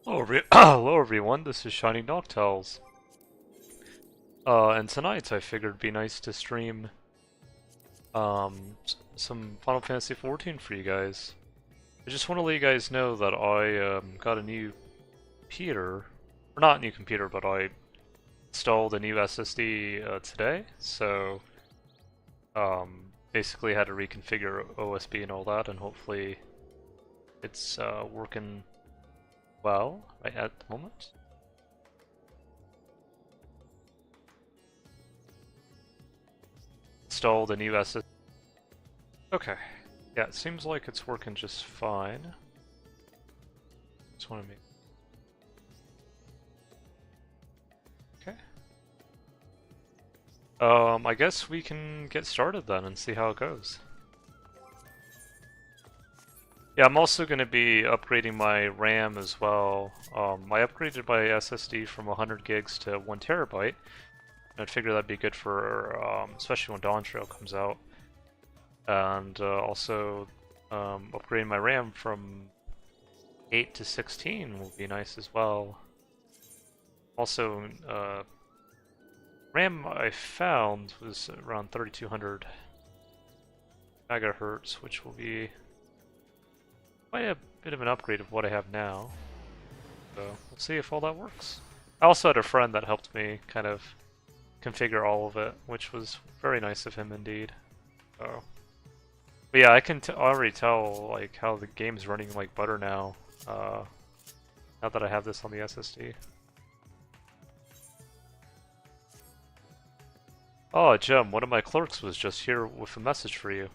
Hello everyone, this is Shining Noctals. And tonight I figured it'd be nice to stream some Final Fantasy XIV for you guys. I just want to let you guys know that I got a new computer, or not new computer, but I installed a new SSD today, so basically had to reconfigure OSB and all that, and hopefully it's working well right at the moment. Installed a new SSD. Okay. Yeah, it seems like it's working just fine. Just want to make... Okay. I guess we can get started then and see how it goes. Yeah, I'm also going to be upgrading my RAM as well. I upgraded my SSD from 100 gigs to 1 terabyte. And I figure that'd be good for, especially when Dawn Trail comes out. And also upgrading my RAM from 8 to 16 will be nice as well. Also, RAM I found was around 3200 megahertz, which will be quite a bit of an upgrade of what I have now. So we'll see if all that works. I also had a friend that helped me kind of configure all of it, which was very nice of him indeed. So, but yeah, I can already tell like how the game's running like butter now. Now that I have this on the SSD. Oh, Jim, one of my clerks was just here with a message for you.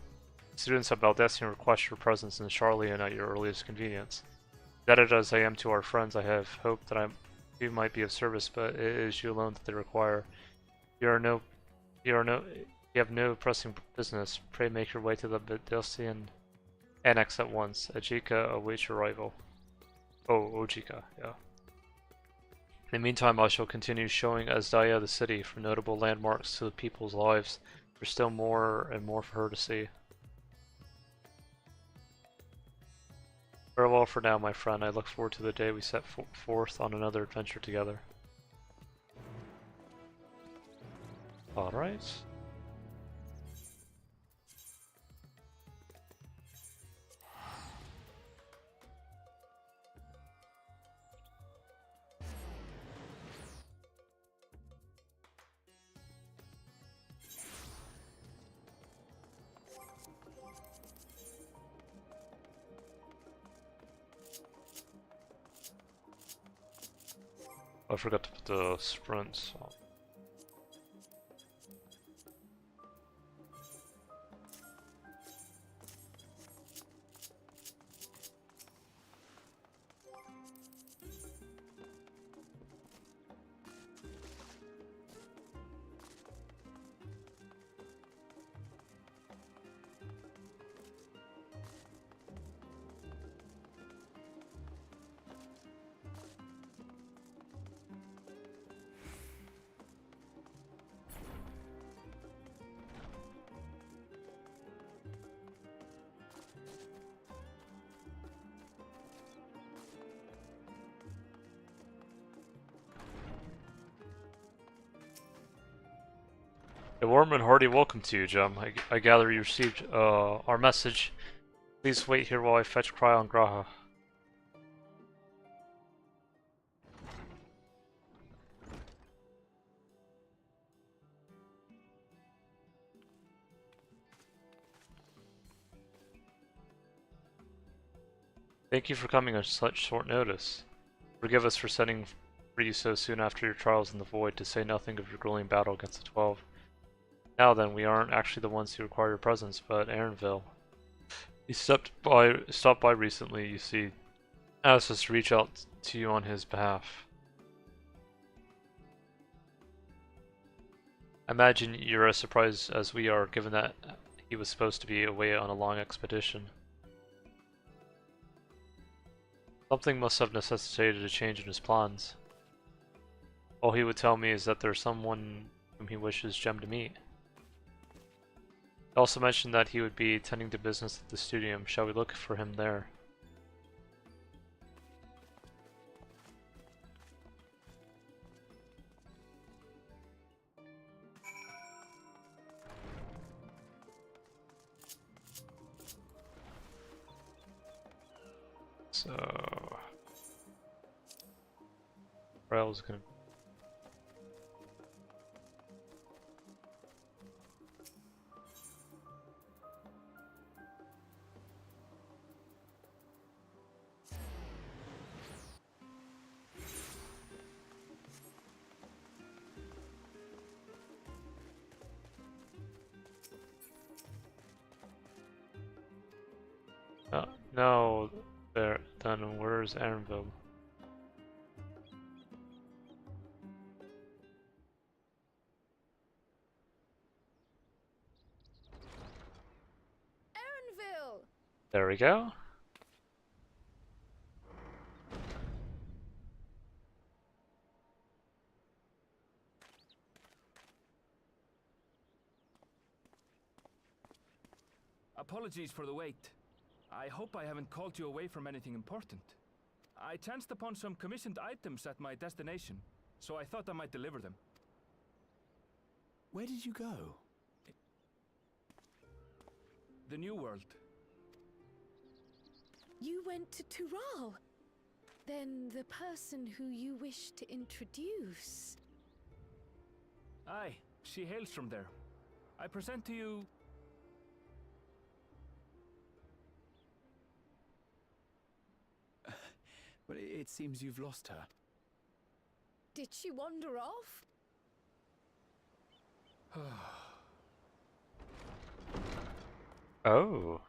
Students of Baldessian request your presence in Charlian at your earliest convenience. Indebted as I am to our friends, I have hoped that you might be of service, but it is you alone that they require. You have no pressing business. Pray make your way to the Baldessian annex at once. Ajika awaits your arrival. Oh, Ojika, yeah. In the meantime, I shall continue showing Asdaya the city, from notable landmarks to the people's lives. There's still more and more for her to see. Farewell for now, my friend. I look forward to the day we set forth on another adventure together. Alright. I forgot to put the sprints on. A warm and hearty welcome to you, Jem. I gather you received our message. Please wait here while I fetch Cryon Graha. Thank you for coming on such short notice. Forgive us for sending for you so soon after your trials in the Void, to say nothing of your grueling battle against the 12. Now then, we aren't actually the ones who require your presence, but Aaronville. He stopped by recently, you see. Asked us to reach out to you on his behalf. I imagine you're as surprised as we are, given that he was supposed to be away on a long expedition. Something must have necessitated a change in his plans. All he would tell me is that there's someone whom he wishes Jem to meet. He also mentioned that he would be tending to business at the studium. Shall we look for him there? So... Rail's gonna... no, there. Then where's Aaronville? Aaronville! There we go. Apologies for the wait. I hope I haven't called you away from anything important. I chanced upon some commissioned items at my destination, so I thought I might deliver them. Where did you go? The New World. You went to Tural. Then the person who you wish to introduce. Aye, she hails from there. I present to you... But it seems you've lost her. Did she wander off? Oh.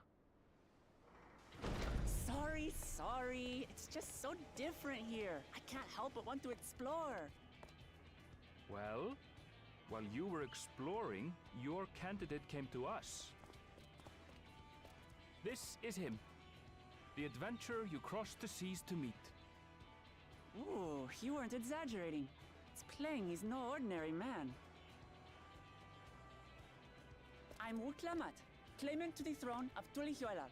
Sorry. It's just so different here. I can't help but want to explore. Well, while you were exploring, your candidate came to us. This is him. The adventurer you crossed the seas to meet. Ooh, you weren't exaggerating. It's plain he's no ordinary man. I'm Uklamat, claimant to the throne of Tulihuela.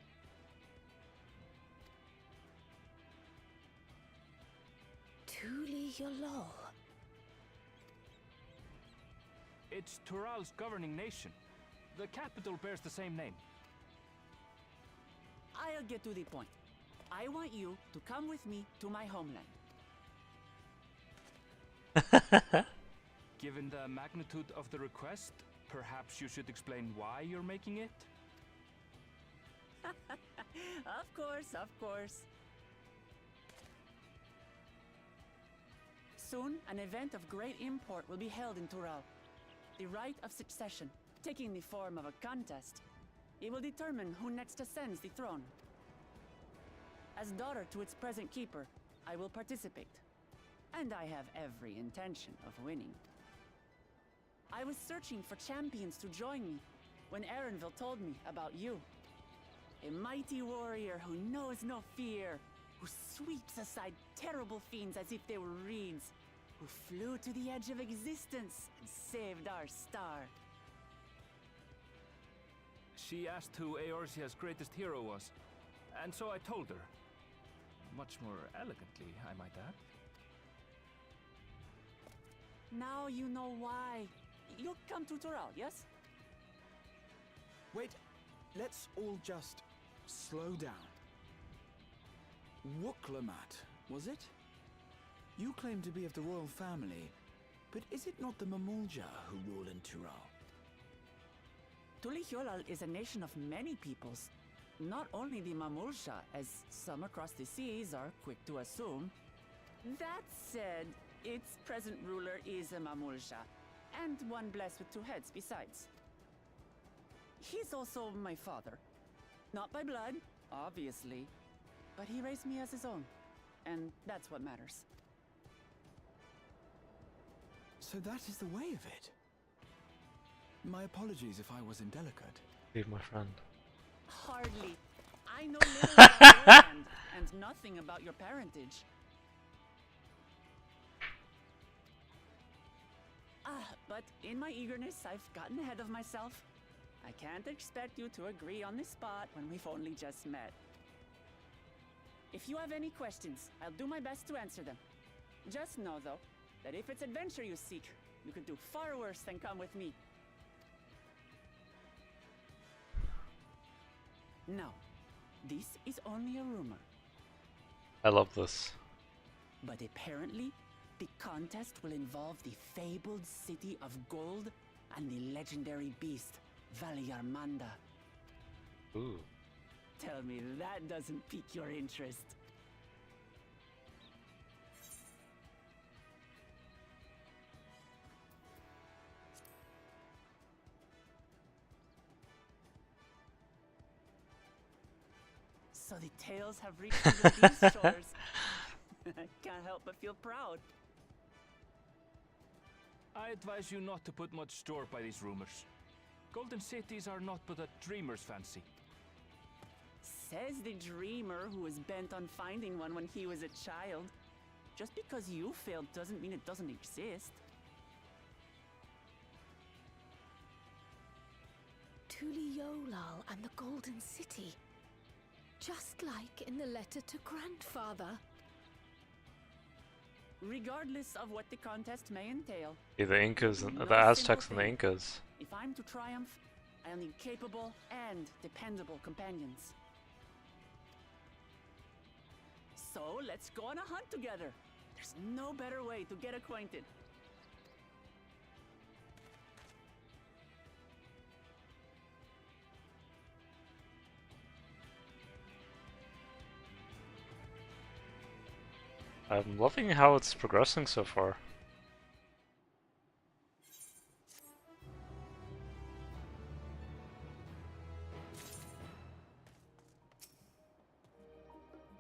Tulihuela. It's Tural's governing nation. The capital bears the same name. I'll get to the point. I want you to come with me to my homeland. Given the magnitude of the request, perhaps you should explain why you're making it? Of course. Soon, an event of great import will be held in Tural. The rite of succession, taking the form of a contest. It will determine who next ascends the throne. As daughter to its present keeper, I will participate. And I have every intention of winning. I was searching for champions to join me when Aaronville told me about you. A mighty warrior who knows no fear, who sweeps aside terrible fiends as if they were reeds, who flew to the edge of existence and saved our star. She asked who Eorzea's greatest hero was, and so I told her. Much more elegantly, I might add. Now you know why. You'll come to Tural, yes? Wait, let's all just slow down. Wuklamat, was it? You claim to be of the royal family, but is it not the Mamulja who rule in Tural? Tulihuela is a nation of many peoples. Not only the Mamulsha, as some across the seas are quick to assume. That said, its present ruler is a Mamulsha, and one blessed with two heads besides. He's also my father. Not by blood, obviously, but he raised me as his own, and that's what matters. So that is the way of it. My apologies if I was indelicate. Leave my friend. Hardly. I know little about your land, and nothing about your parentage. But in my eagerness, I've gotten ahead of myself. I can't expect you to agree on the spot when we've only just met. If you have any questions, I'll do my best to answer them. Just know, though, that if it's adventure you seek, you could do far worse than come with me. No, this is only a rumor. I love this. But apparently, the contest will involve the fabled city of gold and the legendary beast, Valiarmanda. Ooh. Tell me that doesn't pique your interest. So the tales have reached these shores. I can't help but feel proud. I advise you not to put much store by these rumors. Golden cities are not but a dreamer's fancy. Says the dreamer who was bent on finding one when he was a child. Just because you failed doesn't mean it doesn't exist. Tuliolal and the Golden City. Just like in the letter to Grandfather. Regardless of what the contest may entail. Yeah, the Incas, and no the Aztecs and simple the thing. Incas. If I'm to triumph, I'll need capable and dependable companions. So let's go on a hunt together. There's no better way to get acquainted. I'm loving how it's progressing so far.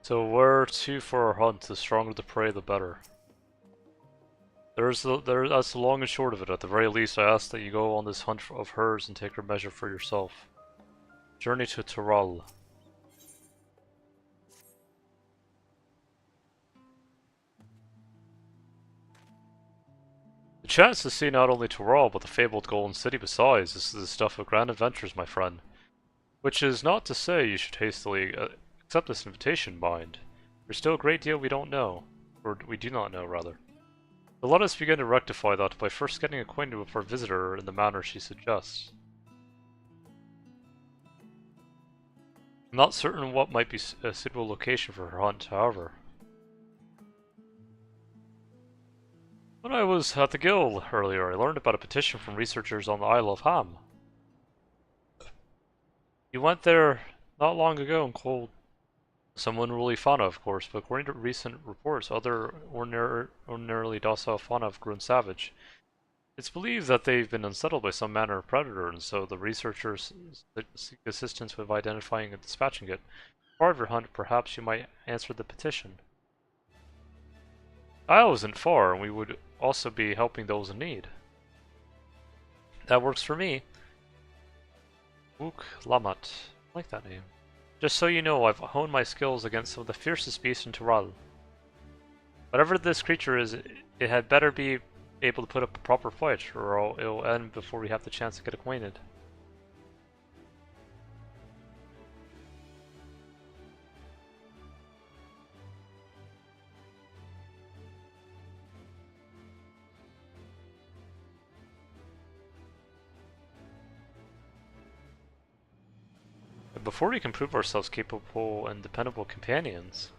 So where to for our hunt? The stronger the prey, the better. That's the long and short of it. At the very least, I ask that you go on this hunt of hers and take her measure for yourself. Journey to Tural. The chance to see not only Tural, but the fabled Golden City besides, this is the stuff of grand adventures, my friend. Which is not to say you should hastily accept this invitation, mind. There's still a great deal we don't know. Or we do not know, rather. So let us begin to rectify that by first getting acquainted with our visitor in the manner she suggests. I'm not certain what might be a suitable location for her hunt, however. When I was at the guild earlier, I learned about a petition from researchers on the Isle of Ham. You went there not long ago and called someone really fauna, of course, but according to recent reports, other ordinarily docile fauna have grown savage. It's believed that they've been unsettled by some manner of predator, and so the researchers seek assistance with identifying and dispatching it. Part of your hunt, perhaps you might answer the petition. The isle isn't far, and we would also be helping those in need. That works for me. Wook Lamat. I like that name. Just so you know, I've honed my skills against some of the fiercest beasts in Tural. Whatever this creature is, it had better be able to put up a proper fight, or it'll end before we have the chance to get acquainted. Before we can prove ourselves capable and dependable companions.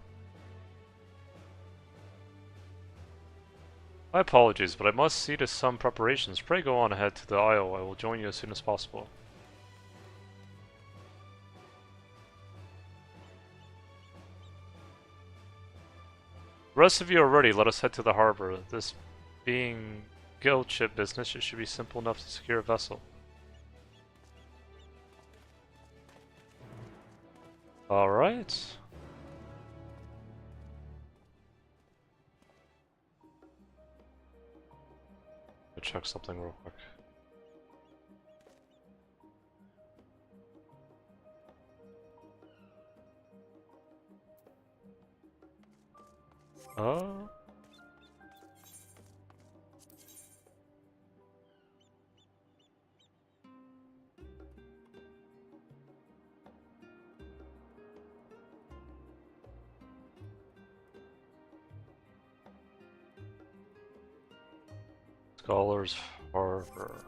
My apologies, but I must see to some preparations. Pray go on ahead to the Isle. I will join you as soon as possible. The rest of you are ready. Let us head to the harbor. This being guild ship business, it should be simple enough to secure a vessel. Alright. Let me check something real quick. Scholars Harbor.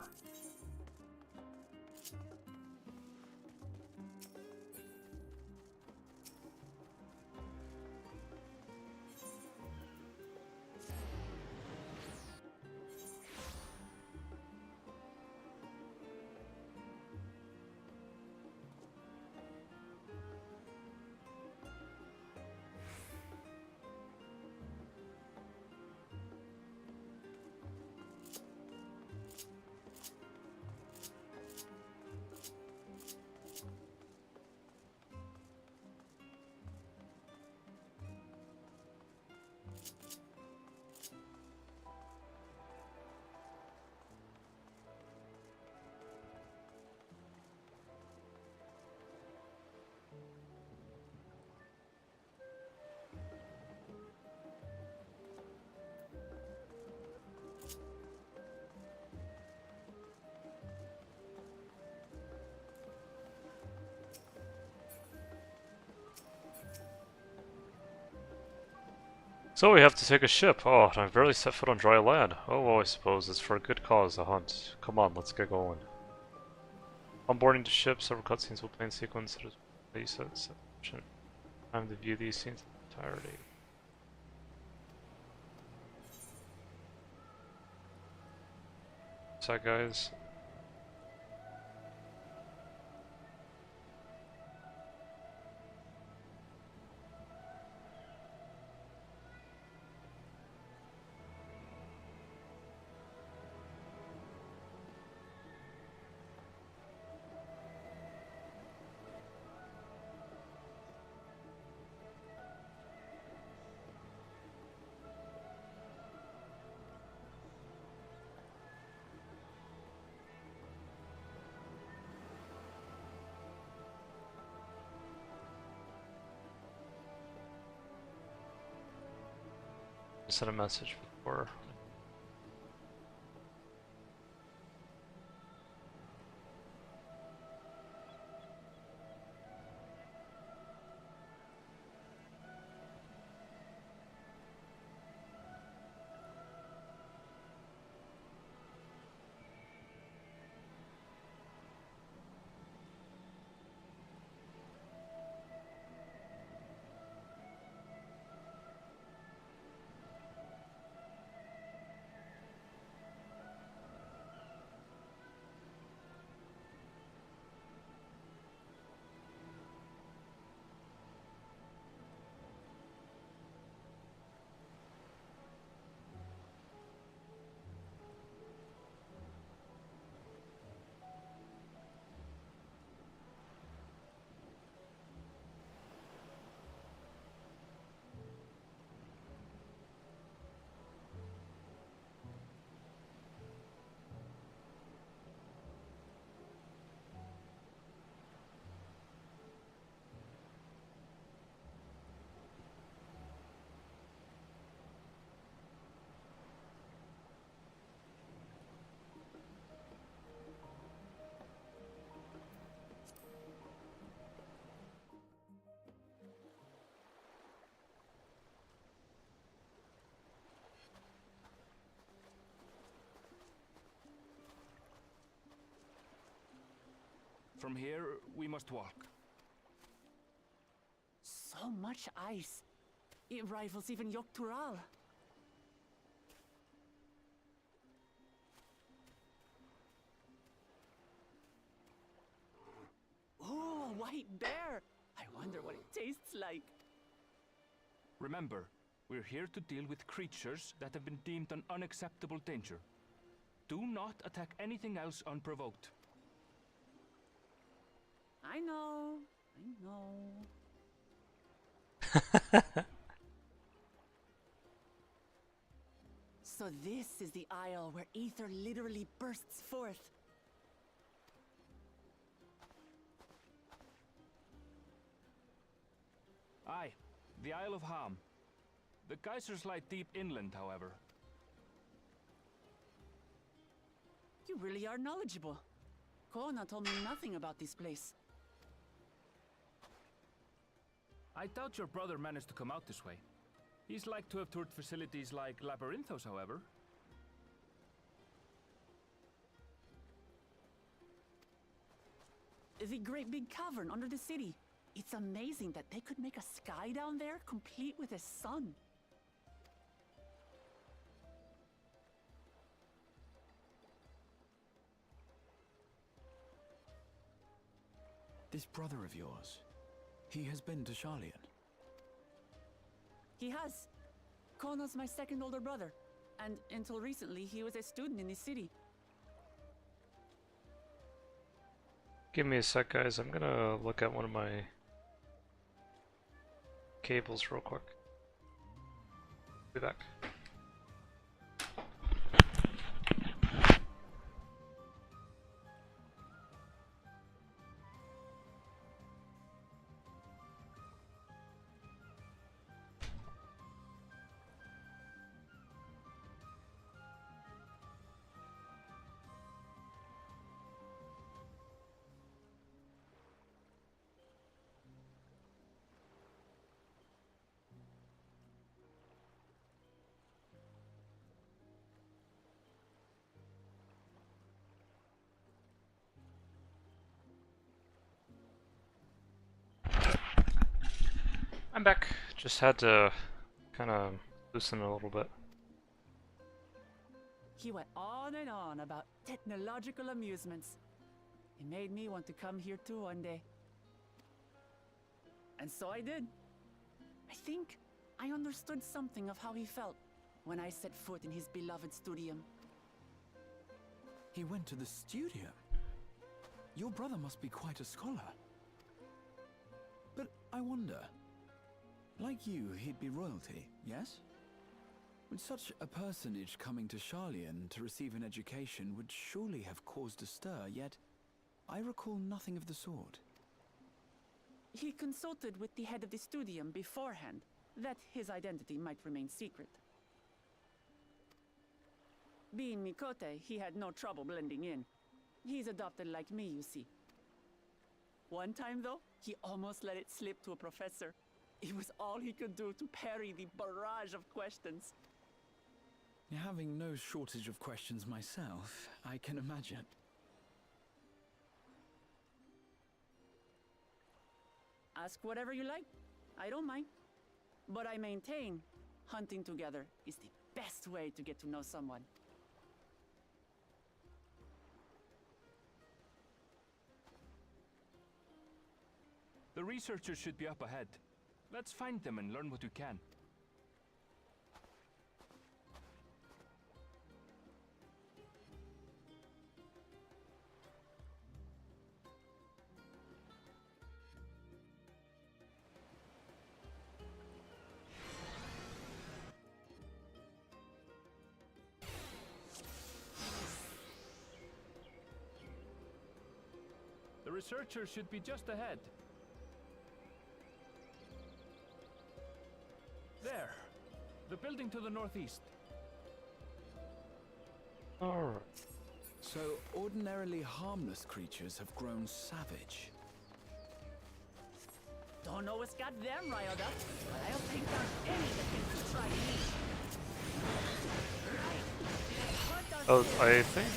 So we have to take a ship. Oh, and I've barely set foot on dry land. Oh, well, I suppose it's for a good cause, a hunt. Come on, let's get going. Onboarding to ship, several cutscenes will play in sequence. There's sufficient time to view these scenes in entirety. What's that, guys? I sent a message before. From here, we must walk. So much ice. It rivals even Yogg-Tural. Oh, a white bear! I wonder what it tastes like. Remember, we're here to deal with creatures that have been deemed an unacceptable danger. Do not attack anything else unprovoked. I know. So this is the isle where ether literally bursts forth. Aye, the Isle of Ham. The geysers lie deep inland, however. You really are knowledgeable. Kona told me nothing about this place. I doubt your brother managed to come out this way. He's like to have toured facilities like Labyrinthos, however. The great big cavern under the city. It's amazing that they could make a sky down there complete with a sun. This brother of yours, he has been to Sharlayan. He has. Kona's my second older brother, and until recently he was a student in the city. Give me a sec, guys. I'm gonna look at one of my cables real quick. Be back. I'm back. Just had to kind of loosen a little bit. He went on and on about technological amusements. It made me want to come here too one day. And so I did. I think I understood something of how he felt when I set foot in his beloved studium. He went to the studio? Your brother must be quite a scholar. But I wonder, like you, he'd be royalty, yes? With such a personage coming to Charlian to receive an education would surely have caused a stir, yet I recall nothing of the sort. He consulted with the head of the studium beforehand, that his identity might remain secret. Being Mikote, he had no trouble blending in. He's adopted like me, you see. One time, though, he almost let it slip to a professor. It was all he could do to parry the barrage of questions. Having no shortage of questions myself, I can imagine. Ask whatever you like. I don't mind. But I maintain, hunting together is the best way to get to know someone. The researchers should be up ahead. Let's find them and learn what we can. The researchers should be just ahead. There. The building to the northeast. Alright. So, ordinarily harmless creatures have grown savage. Don't know what's got them riled up, but I'll take down any that can try me. Right. Oh, I think...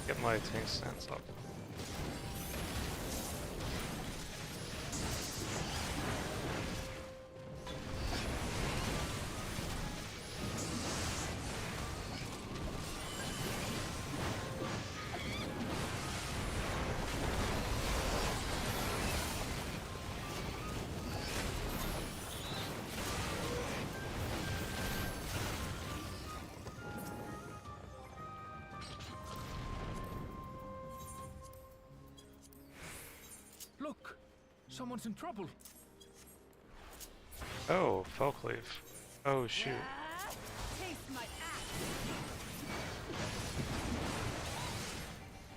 Get my tank stance up. Look! Someone's in trouble! Oh, Felcleave. Oh, shoot. Taste my axe!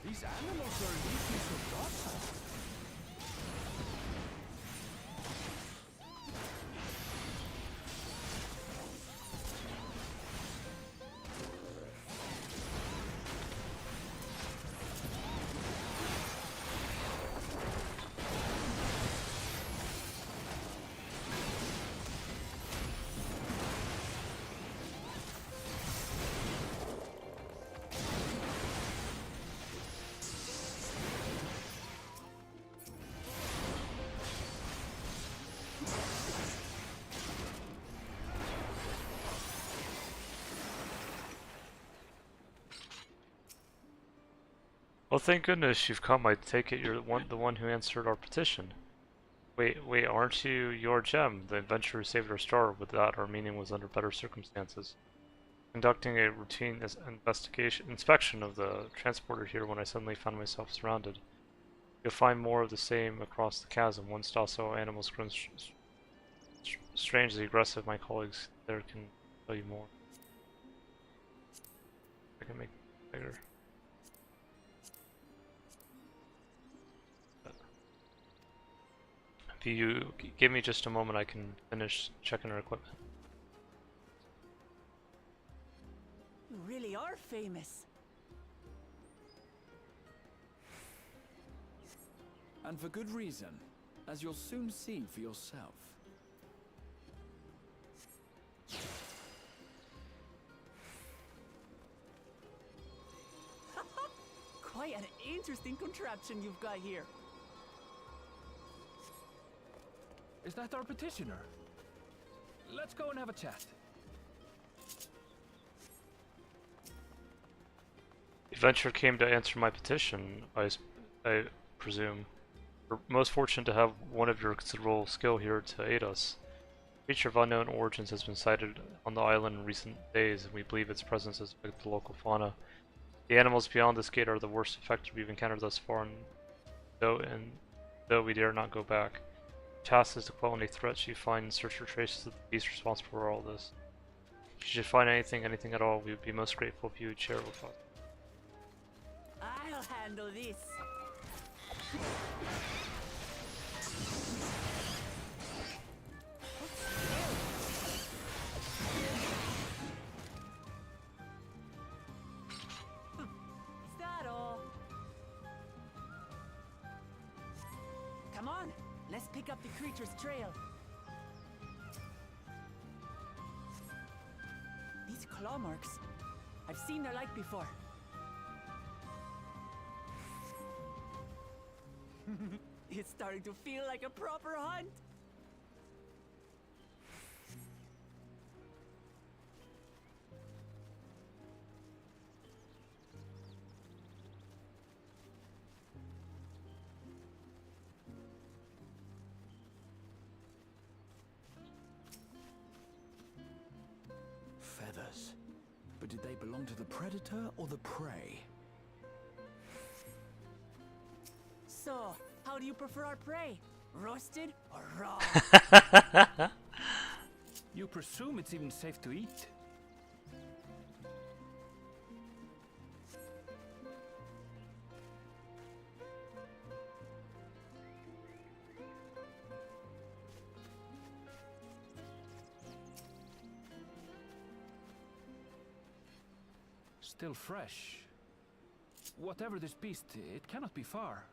These animals are usually so docile. Well, thank goodness you've come. I take it you're the one who answered our petition. Wait, aren't you your gem, the adventurer who saved our star? With that, our meeting was under better circumstances. Conducting a routine inspection of the transporter here when I suddenly found myself surrounded. You'll find more of the same across the chasm. Once docile animals grown strangely aggressive, my colleagues there can tell you more. I can make it bigger. If you give me just a moment, I can finish checking our equipment. You really are famous. And for good reason, as you'll soon see for yourself. Quite an interesting contraption you've got here. Is that our petitioner? Let's go and have a chat. The adventurer came to answer my petition, I presume. We're most fortunate to have one of your considerable skill here to aid us. A creature of unknown origins has been sighted on the island in recent days, and we believe its presence has affected the local fauna. The animals beyond this gate are the worst affected we've encountered thus far, and though we dare not go back. The task is to quell any threats you find and search for traces of the beast responsible for all this. If you should find anything at all, we would be most grateful if you would share it with us. I'll handle this. Is that all? Come on, let's pick up the creature's trail. These claw marks. I've seen their like before. It's starting to feel like a proper hunt. Feathers. But did they belong to the predator or the prey? So, how do you prefer our prey? Roasted or raw? You presume it's even safe to eat? Still fresh. Whatever this beast, it cannot be far.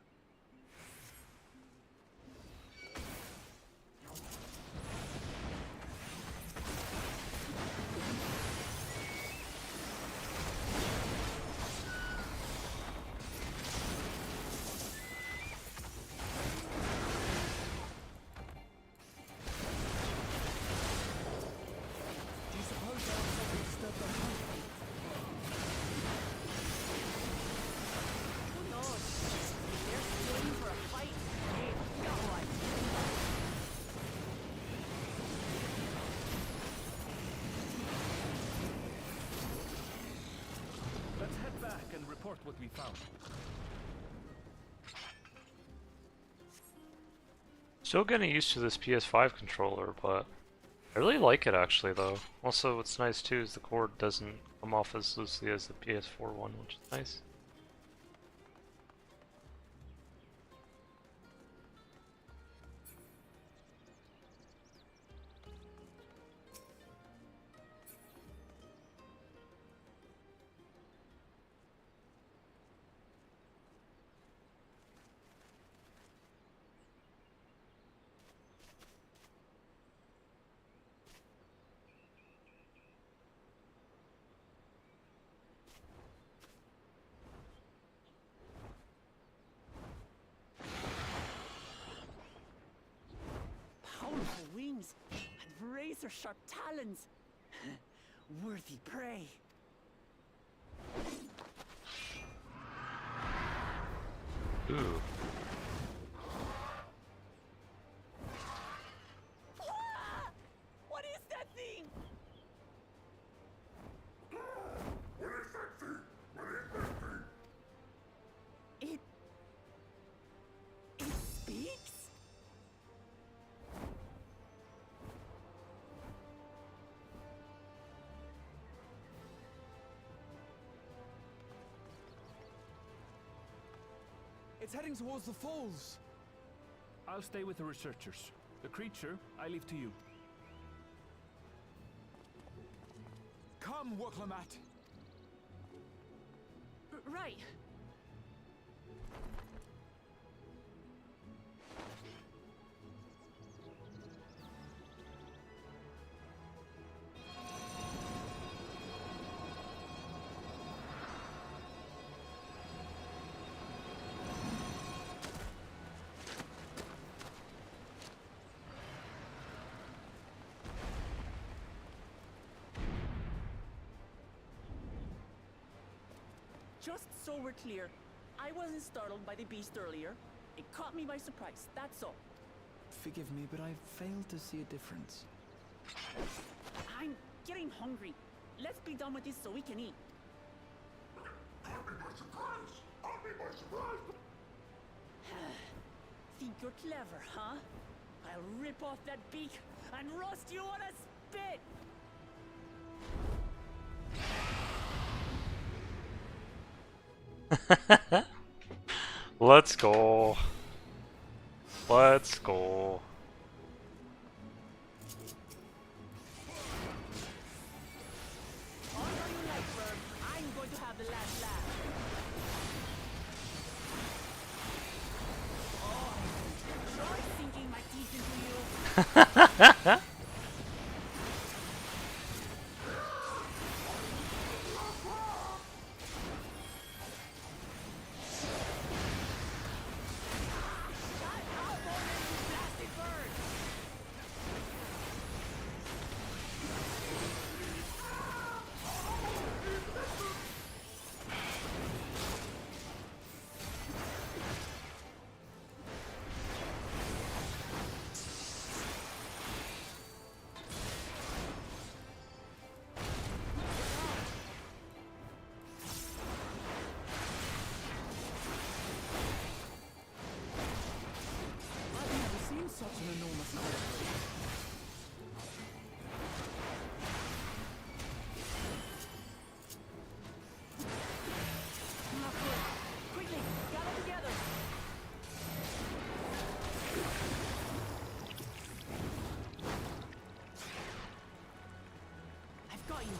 Who knows? If they're staying for a fight, they've got one. Let's head back and report what we found. Still getting used to this PS5 controller, but I really like it actually though. Also, what's nice too is the cord doesn't come off as loosely as the PS4 one, which is nice. Powerful wings and razor-sharp talons. Worthy prey. Ooh. Ah! What is that thing? It speaks? It's heading towards the falls. I'll stay with the researchers. The creature, I leave to you. Come, Woklamat. Right. Just so we're clear, I wasn't startled by the beast earlier. It caught me by surprise, that's all. Forgive me, but I failed to see a difference. I'm getting hungry. Let's be done with this so we can eat. Caught me by surprise! Caught me by surprise! Think you're clever, huh? I'll rip off that beak and roast you on a spit! Let's go. Let's go. All you like, Bird. I'm going to have the last laugh. Oh, try sinking my teeth into you. I've never seen such an enormous creature. Not good. Quickly, gather together. I've got you.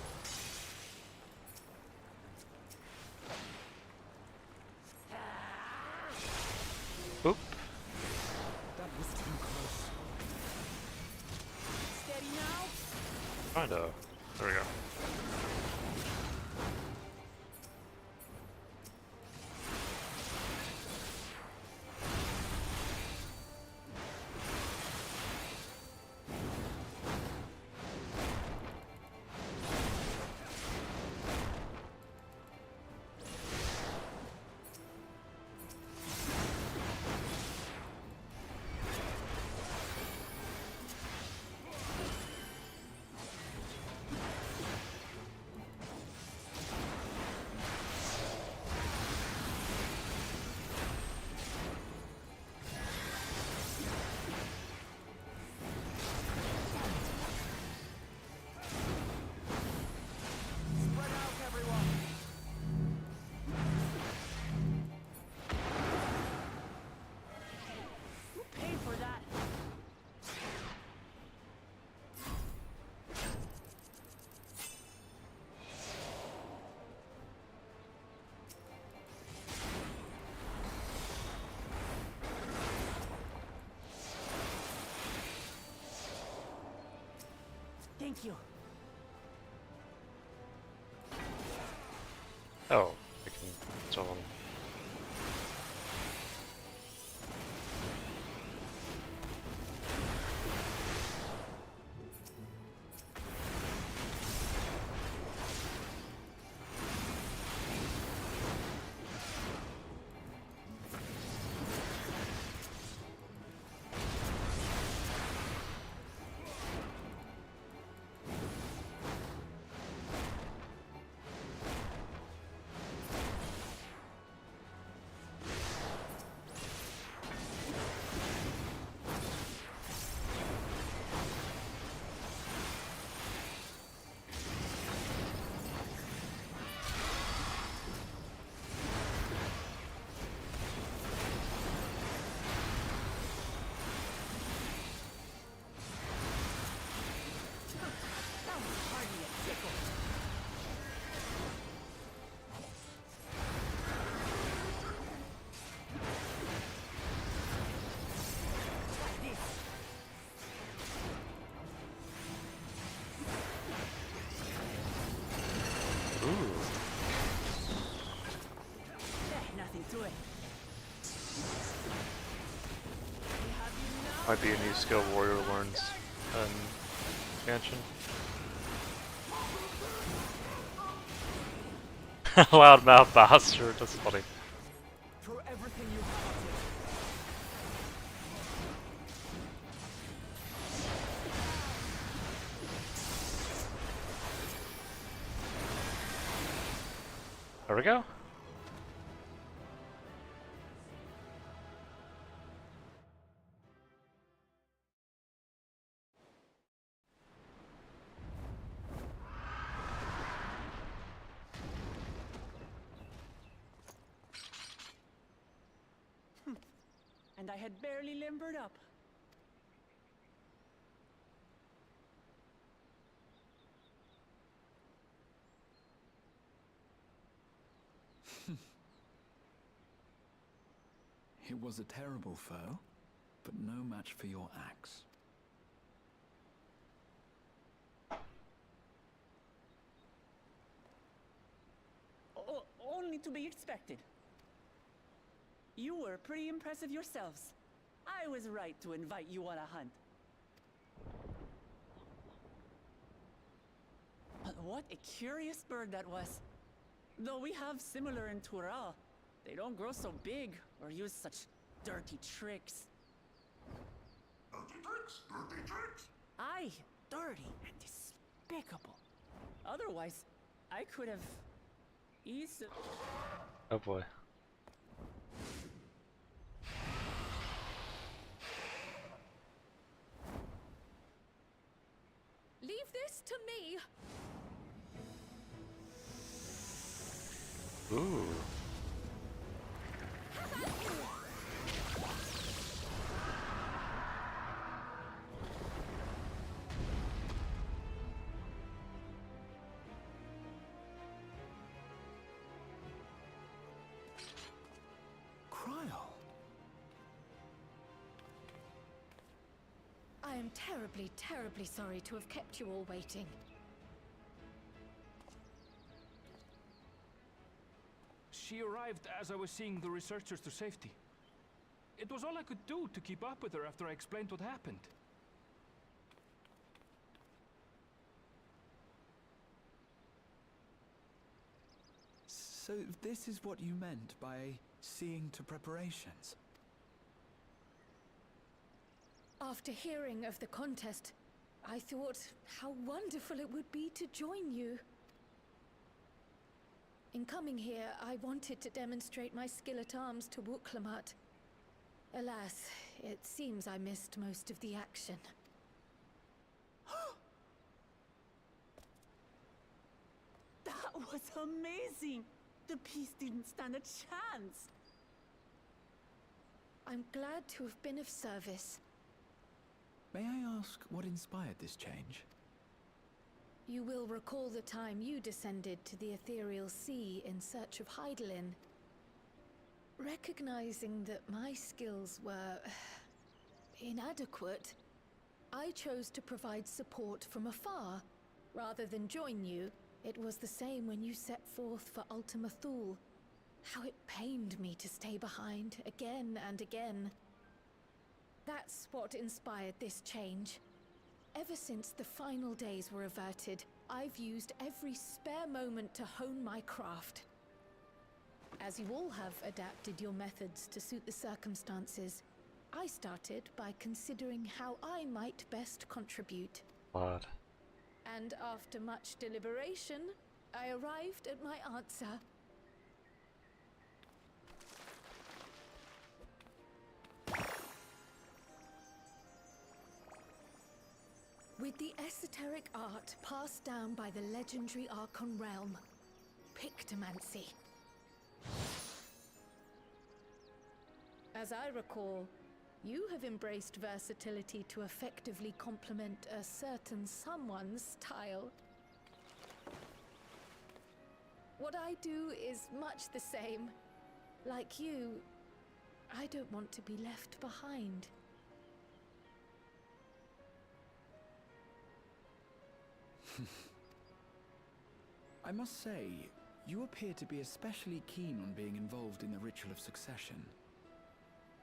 Oop. That was too close. Steady now. Kinda. There we go. Spread out, everyone. You paid for that. Thank you. Oh, I can tell them. That was hardly a tickle. Try this. Ooh. Nothing to it. We have you now. Might be a new skill warrior learns expansion. Loudmouth bastard, that's funny. Throw everything you have at it. There we go. And I had barely limbered up. It was a terrible foe, but no match for your axe. Only to be expected. You were pretty impressive yourselves. I was right to invite you on a hunt. But what a curious bird that was. Though we have similar in Tural, they don't grow so big or use such dirty tricks. Dirty tricks? Dirty tricks? Aye, dirty and despicable. Otherwise, I could have easily... Oh boy. Leave this to me. Ooh. Cryle. I am terribly, terribly sorry to have kept you all waiting. She arrived as I was seeing the researchers to safety. It was all I could do to keep up with her after I explained what happened. So this is what you meant by seeing to preparations? After hearing of the contest, I thought how wonderful it would be to join you. In coming here, I wanted to demonstrate my skill at arms to Wuklamut. Alas, it seems I missed most of the action. That was amazing! The piece didn't stand a chance! I'm glad to have been of service. May I ask what inspired this change? You will recall the time you descended to the ethereal sea in search of Heidelin. Recognizing that my skills were inadequate, I chose to provide support from afar. Rather than join you, it was the same when you set forth for Ultima Thule. How it pained me to stay behind again and again. That's what inspired this change. Ever since the final days were averted, I've used every spare moment to hone my craft. As you all have adapted your methods to suit the circumstances, I started by considering how I might best contribute. Blood. And after much deliberation, I arrived at my answer. With the esoteric art passed down by the legendary Archon realm, Pictomancy. As I recall, you have embraced versatility to effectively complement a certain someone's style. What I do is much the same. Like you, I don't want to be left behind. I must say, you appear to be especially keen on being involved in the ritual of succession.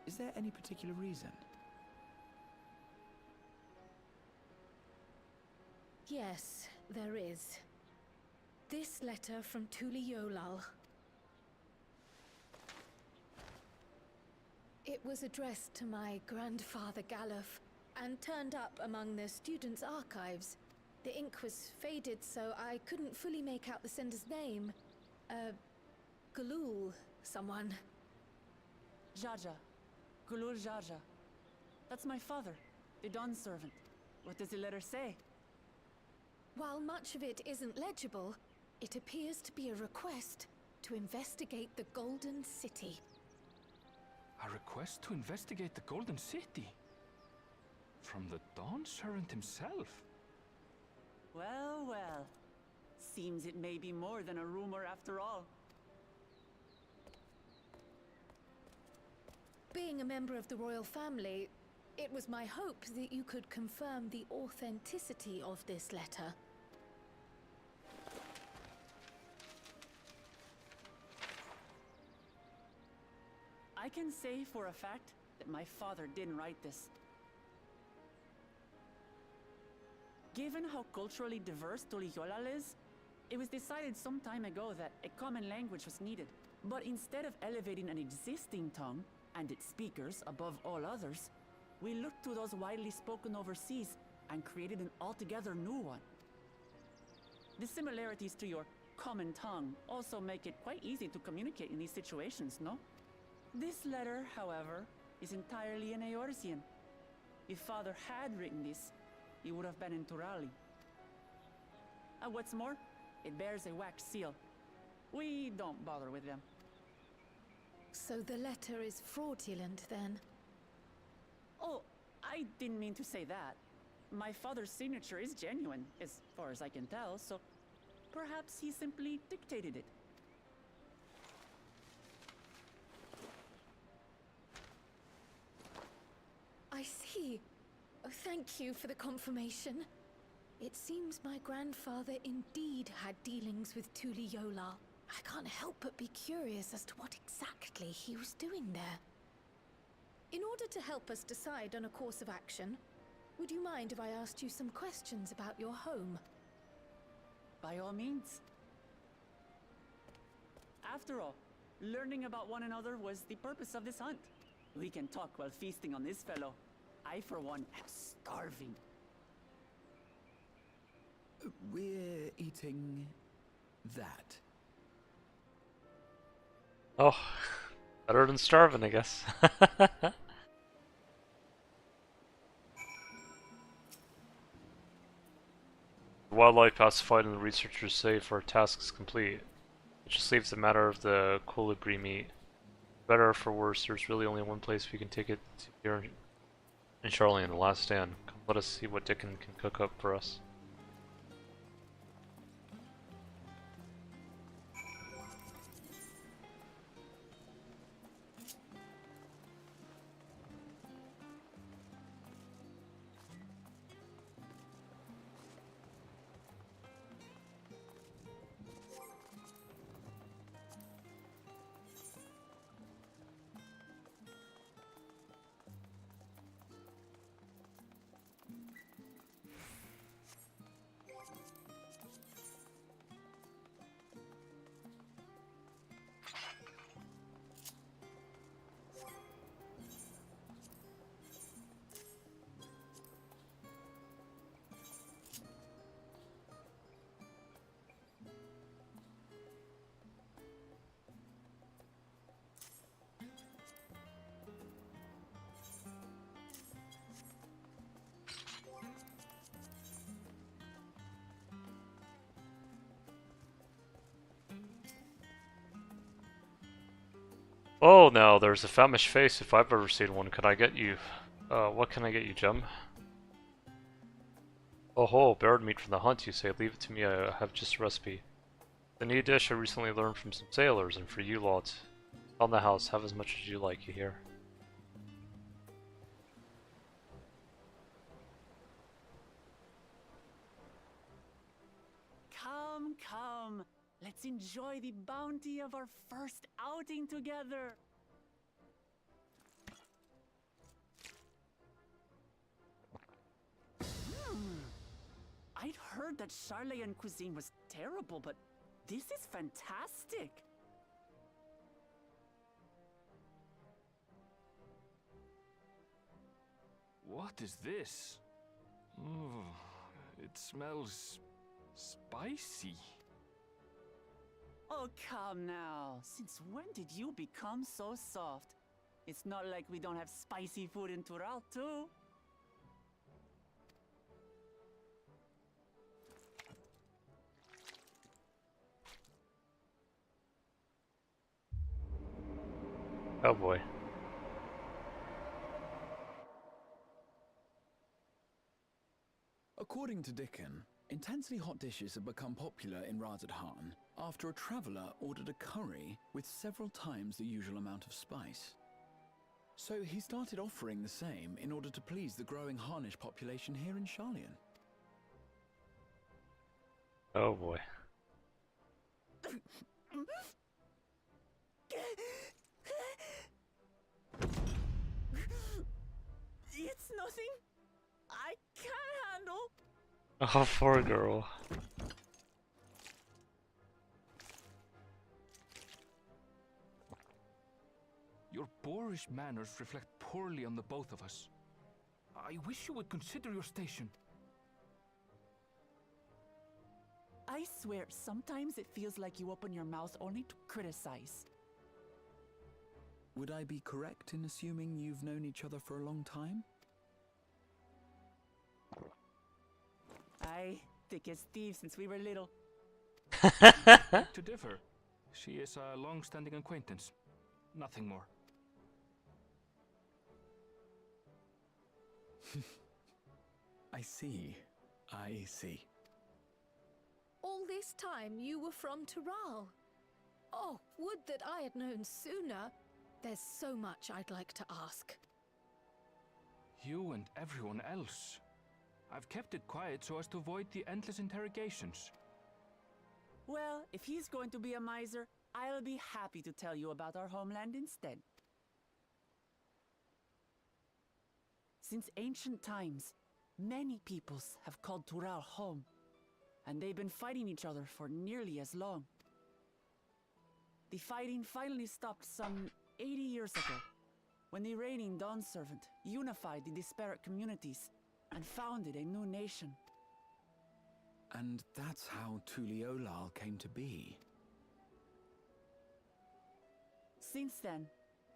Is there any particular reason? Yes, there is. This letter from Tuli Yolal. It was addressed to my grandfather Galuf and turned up among the students' archives. The ink was faded, so I couldn't fully make out the sender's name. Galul, someone. Jaja. Gulul Jaja. That's my father, the Dawn servant. What does the letter say? While much of it isn't legible, it appears to be a request to investigate the Golden City. A request to investigate the Golden City? From the Dawn servant himself? Well, well. Seems it may be more than a rumor after all. Being a member of the royal family, it was my hope that you could confirm the authenticity of this letter. I can say for a fact that my father didn't write this. Given how culturally diverse Tuliyolal is, it was decided some time ago that a common language was needed. But instead of elevating an existing tongue and its speakers above all others, we looked to those widely spoken overseas and created an altogether new one. The similarities to your common tongue also make it quite easy to communicate in these situations, no? This letter, however, is entirely in Eorzean. If father had written this, he would have been in Turali. And what's more, it bears a wax seal. We don't bother with them. So the letter is fraudulent, then? Oh, I didn't mean to say that. My father's signature is genuine, as far as I can tell, so perhaps he simply dictated it. I see. Oh, thank you for the confirmation. It seems my grandfather indeed had dealings with Tuli Yolal. I can't help but be curious as to what exactly he was doing there. In order to help us decide on a course of action, would you mind if I asked you some questions about your home? By all means. After all, learning about one another was the purpose of this hunt. We can talk while feasting on this fellow. I, for one, am starving. We're eating that. Oh, better than starving, I guess. Wildlife pacified and the researchers safe, our task is complete. It just leaves the matter of the colibri meat. For better or for worse, there's really only one place we can take it to here in Charlie, the last stand. Come let us see what Dickon can cook up for us. Oh, now there's a famished face if I've ever seen one. Could I get you? What can I get you, Jem? Oh ho, bird meat from the hunt, you say. Leave it to me, I have just a recipe. The new dish I recently learned from some sailors, and for you lot. On the house, have as much as you like, you hear? Come, come. Let's enjoy the bounty of our first outing together. I'd heard that Charleyan cuisine was terrible, but This is fantastic! What is this? Oh, it smells spicy. Oh, come now. Since when did you become so soft? It's not like we don't have spicy food in Tural, too. Oh boy. According to Dickon, intensely hot dishes have become popular in Razadhan after a traveller ordered a curry with several times the usual amount of spice. So he started offering the same in order to please the growing Harnish population here in Sharlayan. Oh boy. It's nothing I can't handle. Oh, poor girl. Your boorish manners reflect poorly on the both of us. I wish you would consider your station. I swear, sometimes it feels like you open your mouth only to criticize. Would I be correct in assuming you've known each other for a long time? Aye, thick as thieves since we were little. To differ, she is a long-standing acquaintance. Nothing more. I see. I see. All this time you were from Tural. Oh, would that I had known sooner. There's so much I'd like to ask. You and everyone else. I've kept it quiet so as to avoid the endless interrogations. Well, if he's going to be a miser, I'll be happy to tell you about our homeland instead. Since ancient times, many peoples have called Tural home, and they've been fighting each other for nearly as long. The fighting finally stopped some 80 years ago, when the reigning Dawn Servant unified the disparate communities and founded a new nation. And that's how Tuliolal came to be. Since then,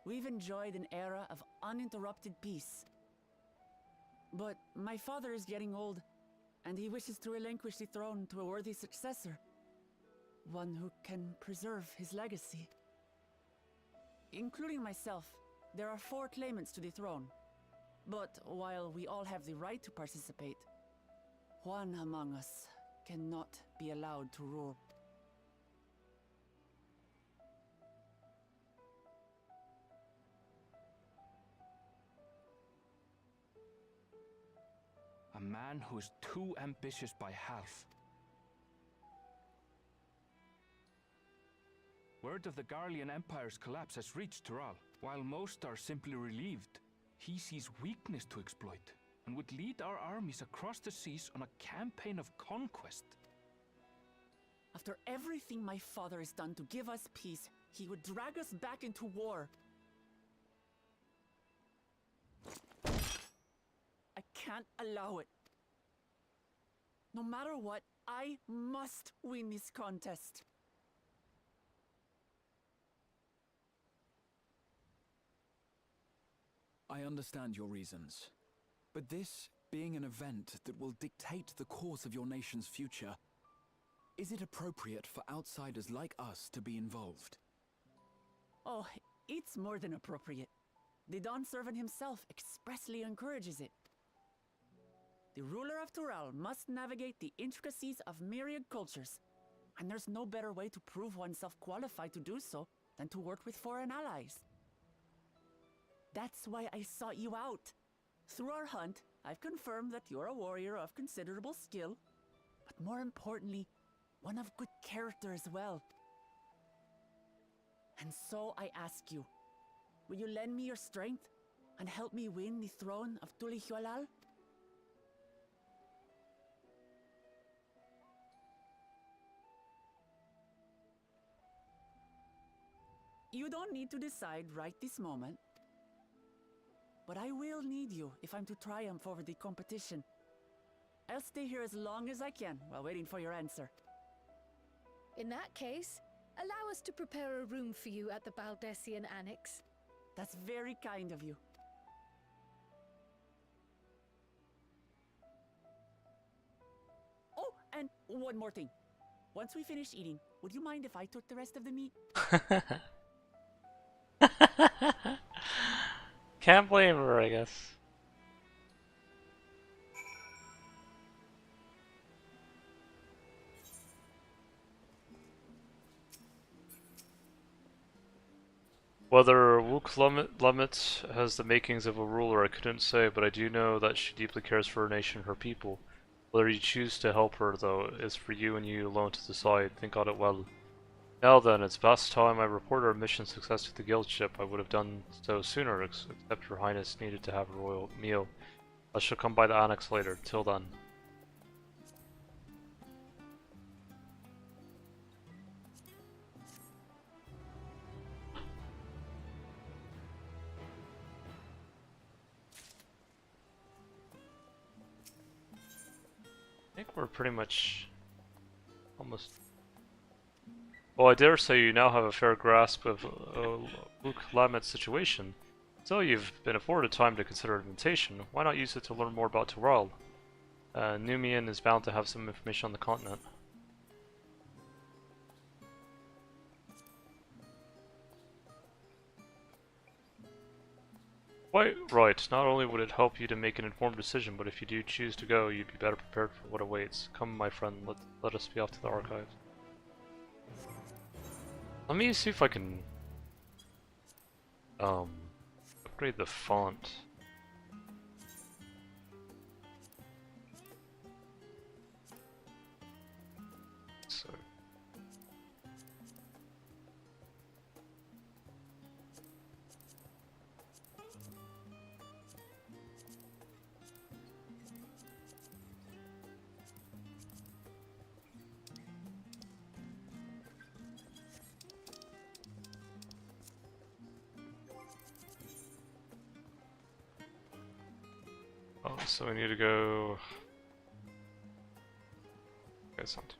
we've enjoyed an era of uninterrupted peace. But my father is getting old, and he wishes to relinquish the throne to a worthy successor. One who can preserve his legacy. Including myself, there are 4 claimants to the throne. But while we all have the right to participate, one among us cannot be allowed to rule. A man who is too ambitious by half. Word of the Garlean Empire's collapse has reached Tural. While most are simply relieved, he sees weakness to exploit and would lead our armies across the seas on a campaign of conquest. After everything my father has done to give us peace, he would drag us back into war. I can't allow it. No matter what, I must win this contest. I understand your reasons. But this being an event that will dictate the course of your nation's future, is it appropriate for outsiders like us to be involved? Oh, it's more than appropriate. The Dawn Servant himself expressly encourages it. The ruler of Tural must navigate the intricacies of myriad cultures, and there's no better way to prove oneself qualified to do so than to work with foreign allies. That's why I sought you out. Through our hunt, I've confirmed that you're a warrior of considerable skill, but more importantly, one of good character as well. And so I ask you, will you lend me your strength and help me win the throne of Tulihualal? You don't need to decide right this moment. But I will need you if I'm to triumph over the competition. I'll stay here as long as I can while waiting for your answer. In that case, allow us to prepare a room for you at the Baldessian Annex. That's very kind of you. Oh, and one more thing. Once we finish eating, would you mind if I took the rest of the meat? Can't blame her, I guess. Whether Wook Lemmet has the makings of a ruler, I couldn't say, but I do know that she deeply cares for her nation and her people. Whether you choose to help her, though, is for you and you alone to decide. Think on it well. Now then, it's past time I report our mission success to the guild ship. I would have done so sooner, except Her Highness needed to have a royal meal. I shall come by the annex later. Till then. I think we're pretty much almost... Well, I dare say you now have a fair grasp of Luke Lamet's situation. So you've been afforded time to consider an invitation. Why not use it to learn more about Tural? Numian is bound to have some information on the continent. Quite right. Not only would it help you to make an informed decision, but if you do choose to go, you'd be better prepared for what awaits. Come, my friend, let us be off to the archives. Let me see if I can upgrade the font. So so we need to go... Okay, something.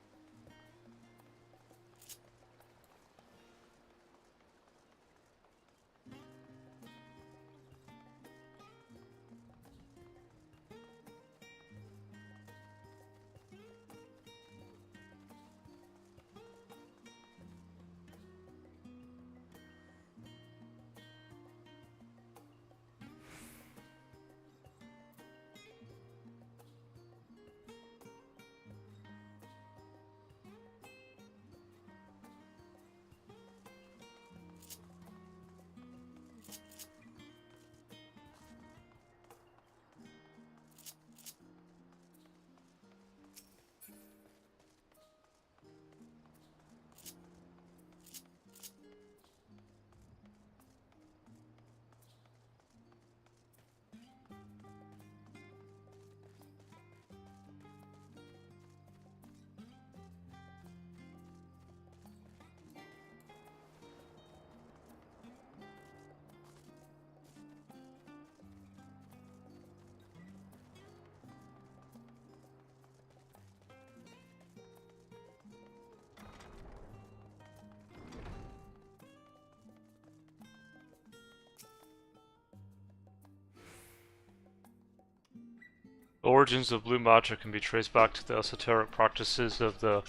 The origins of blue magic can be traced back to the esoteric practices of the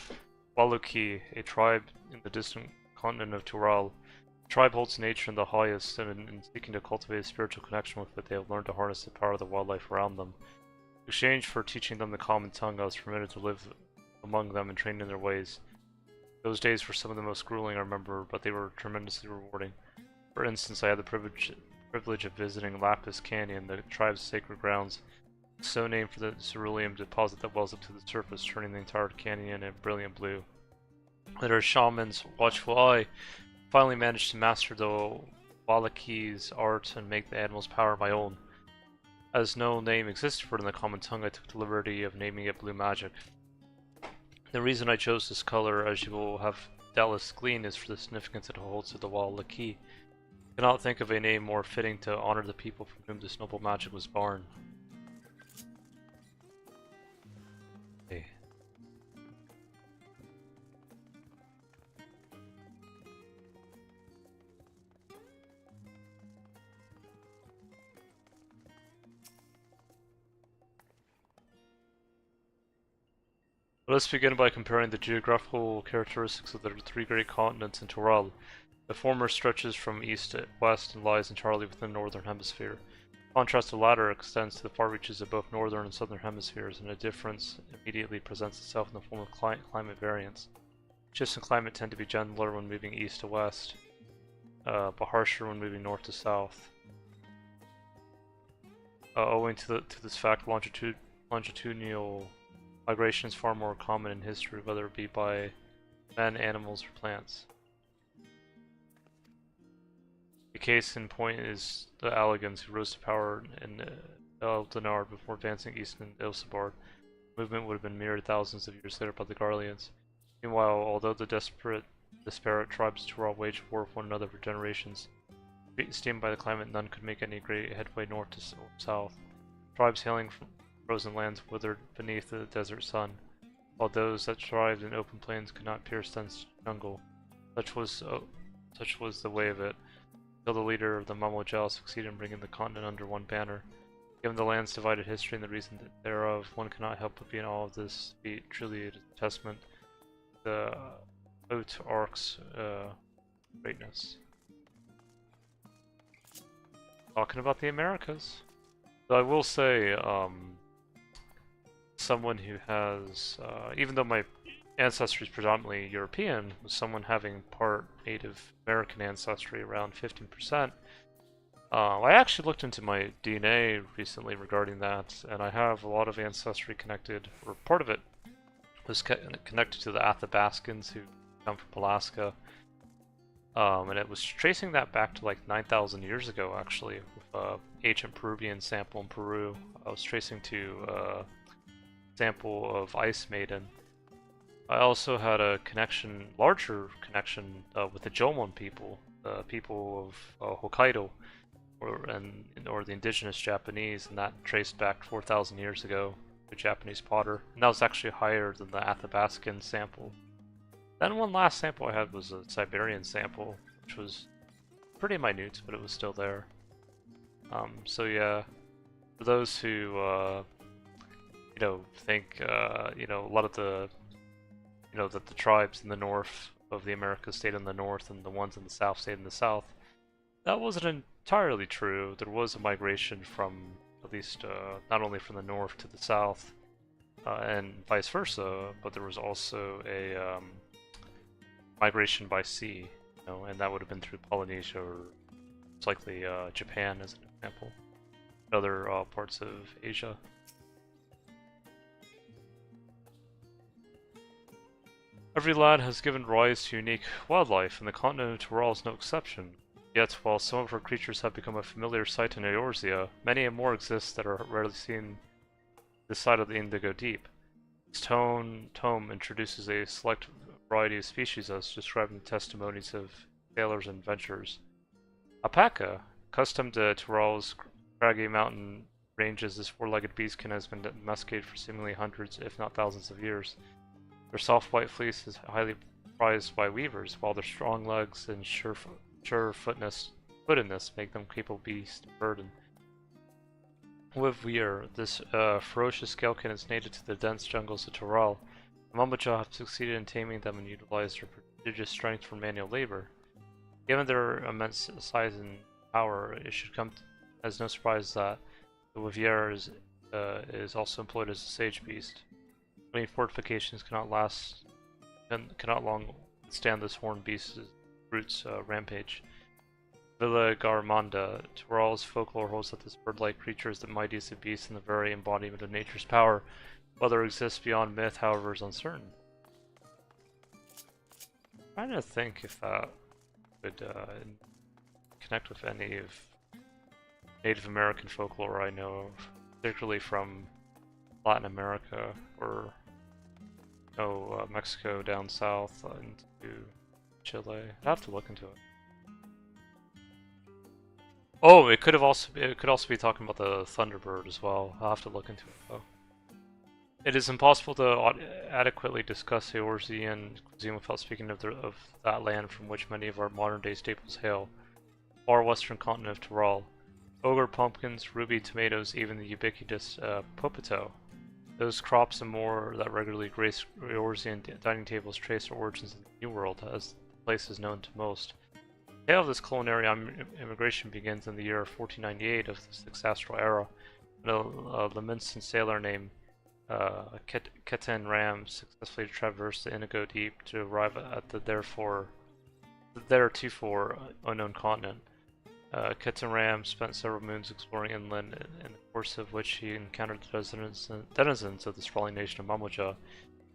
Waluki, a tribe in the distant continent of Tural. The tribe holds nature in the highest, and in seeking to cultivate a spiritual connection with it, they have learned to harness the power of the wildlife around them. In exchange for teaching them the common tongue, I was permitted to live among them and train in their ways. Those days were some of the most grueling I remember, but they were tremendously rewarding. For instance, I had the privilege of visiting Lapis Canyon, the tribe's sacred grounds, so named for the cerulean deposit that wells up to the surface, turning the entire canyon in brilliant blue. With our shaman's watchful eye, finally managed to master the Walaki's art and make the animal's power my own. As no name existed for it in the common tongue, I took the liberty of naming it blue magic. The reason I chose this color, as you will have doubtless glean is for the significance it holds to the wall Laki. Cannot think of a name more fitting to honor the people from whom this noble magic was born. Okay. Let us begin by comparing the geographical characteristics of the three great continents in Toral. The former stretches from east to west and lies entirely within the northern hemisphere. In contrast, the latter extends to the far reaches of both northern and southern hemispheres, and a difference immediately presents itself in the form of climate variance. Shifts in climate tend to be gentler when moving east to west, but harsher when moving north to south. Owing to this fact, longitudinal migration is far more common in history, whether it be by men, animals, or plants. The case in point is the Allegans, who rose to power in Eldinar before advancing east in Ilsabard. The movement would have been mirrored thousands of years later by the Garleans. Meanwhile, although the disparate tribes of Toral waged war with one another for generations, esteemed by the climate, none could make any great headway north to south. Tribes hailing from frozen lands withered beneath the desert sun, while those that thrived in open plains could not pierce dense jungle. Such was the way of it, until the leader of the Mamojal succeeded in bringing the continent under one banner. Given the land's divided history and the reason thereof, one cannot help but be in awe of this feat. Truly, it is a testament to the Haute Ark's greatness. Talking about the Americas. So I will say, someone who has, even though my ancestry is predominantly European, with someone having part Native American ancestry around 15%. I actually looked into my DNA recently regarding that, and I have a lot of ancestry connected, or part of it was connected to the Athabascans who come from Alaska. And it was tracing that back to like 9,000 years ago, actually, with ancient Peruvian sample in Peru. I was tracing to sample of Ice Maiden. I also had a connection, larger connection, with the Jomon people, the people of Hokkaido, or the indigenous Japanese, and that traced back 4,000 years ago to Japanese potter, and that was actually higher than the Athabascan sample. Then one last sample I had was a Siberian sample, which was pretty minute, but it was still there. So yeah, for those who think a lot of the that the tribes in the north of the Americas stayed in the north and the ones in the south stayed in the south, that wasn't entirely true. There was a migration from, at least not only from the north to the south, and vice versa, but there was also a migration by sea, and that would have been through Polynesia or most likely Japan as an example, other parts of Asia. Every land has given rise to unique wildlife, and the continent of Toral is no exception. Yet, while some of our creatures have become a familiar sight in Eorzea, many more exist that are rarely seen this side of the Indigo Deep. This tome introduces a select variety of species as described in the testimonies of sailors and adventurers. Alpaca, accustomed to Toral's craggy mountain ranges, this four-legged beastkin has been domesticated for seemingly hundreds, if not thousands of years. Their soft white fleece is highly prized by weavers, while their strong legs and sure-footedness make them capable beast of burden. With Weir, this ferocious scalekin is native to the dense jungles of Toral. The Mambaja have succeeded in taming them and utilized their prodigious strength for manual labor. Given their immense size and power, it should come as no surprise that the Weavier is also employed as a sage beast. Many fortifications cannot long withstand this horned beast's brute's rampage. Villa Garmanda, Toral's folklore holds that this bird-like creature is the mightiest of beasts and the very embodiment of nature's power. Whether it exists beyond myth, however, is uncertain. I'm trying to think if that would connect with any of Native American folklore I know of, particularly from Latin America or Mexico down south into Chile. I'd have to look into it. Oh, it could also be talking about the Thunderbird as well. I'll have to look into it though. It is impossible to adequately discuss Eorzean cuisine without speaking of that land from which many of our modern-day staples hail. Far western continent of Tyrol. Ogre pumpkins, ruby tomatoes, even the ubiquitous popito. Those crops and more that regularly grace Eorzean dining tables trace their origins in the New World, as the place is known to most. The tale of this culinary immigration begins in the year 1498 of the Sixth Astral Era, when a Leminson sailor named Ketan Ram successfully traversed the Indigo Deep to arrive at the theretofore unknown continent. Ketan Ram spent several moons exploring inland, in the course of which he encountered the denizens of the sprawling nation of Mamoja.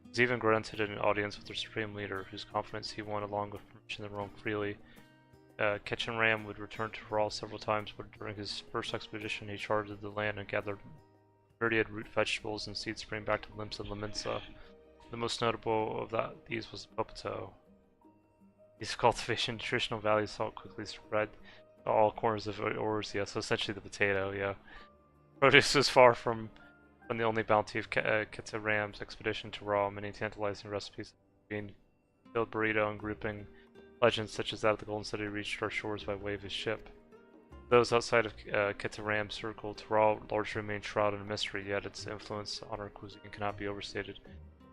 He was even granted an audience with their supreme leader, whose confidence he won along with permission to roam freely. Ketan Ram would return to Tyrol several times, but during his first expedition he charted the land and gathered myriad root vegetables and seeds spring back to Limsa and Leminsa. The most notable of these was the popito. These cultivation nutritional values saw it quickly spread to all corners of Eorzea, so essentially the potato, yeah. Produce was far from the only bounty of Ketan Ram's expedition to Tyrol. Many tantalizing recipes being filled burrito and grouping legends such as that of the Golden City reached our shores by way of his ship. Those outside of Ketan Ram's circle, Tyrol largely remains shrouded in mystery, yet its influence on our cuisine cannot be overstated.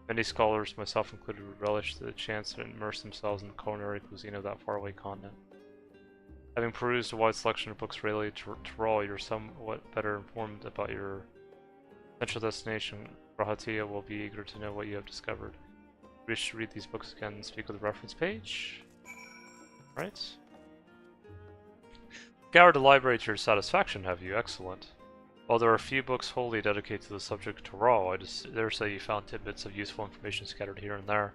Many scholars, myself included, would relish the chance to immerse themselves in the culinary cuisine of that faraway continent. Having perused a wide selection of books related to Tyrol, you're somewhat better informed about your potential destination. Rahatia will be eager to know what you have discovered. If you wish to read these books again, speak with the reference page. Right. Scoured the library to your satisfaction, have you? Excellent. While there are a few books wholly dedicated to the subject of Tyrol, I dare say you found tidbits of useful information scattered here and there.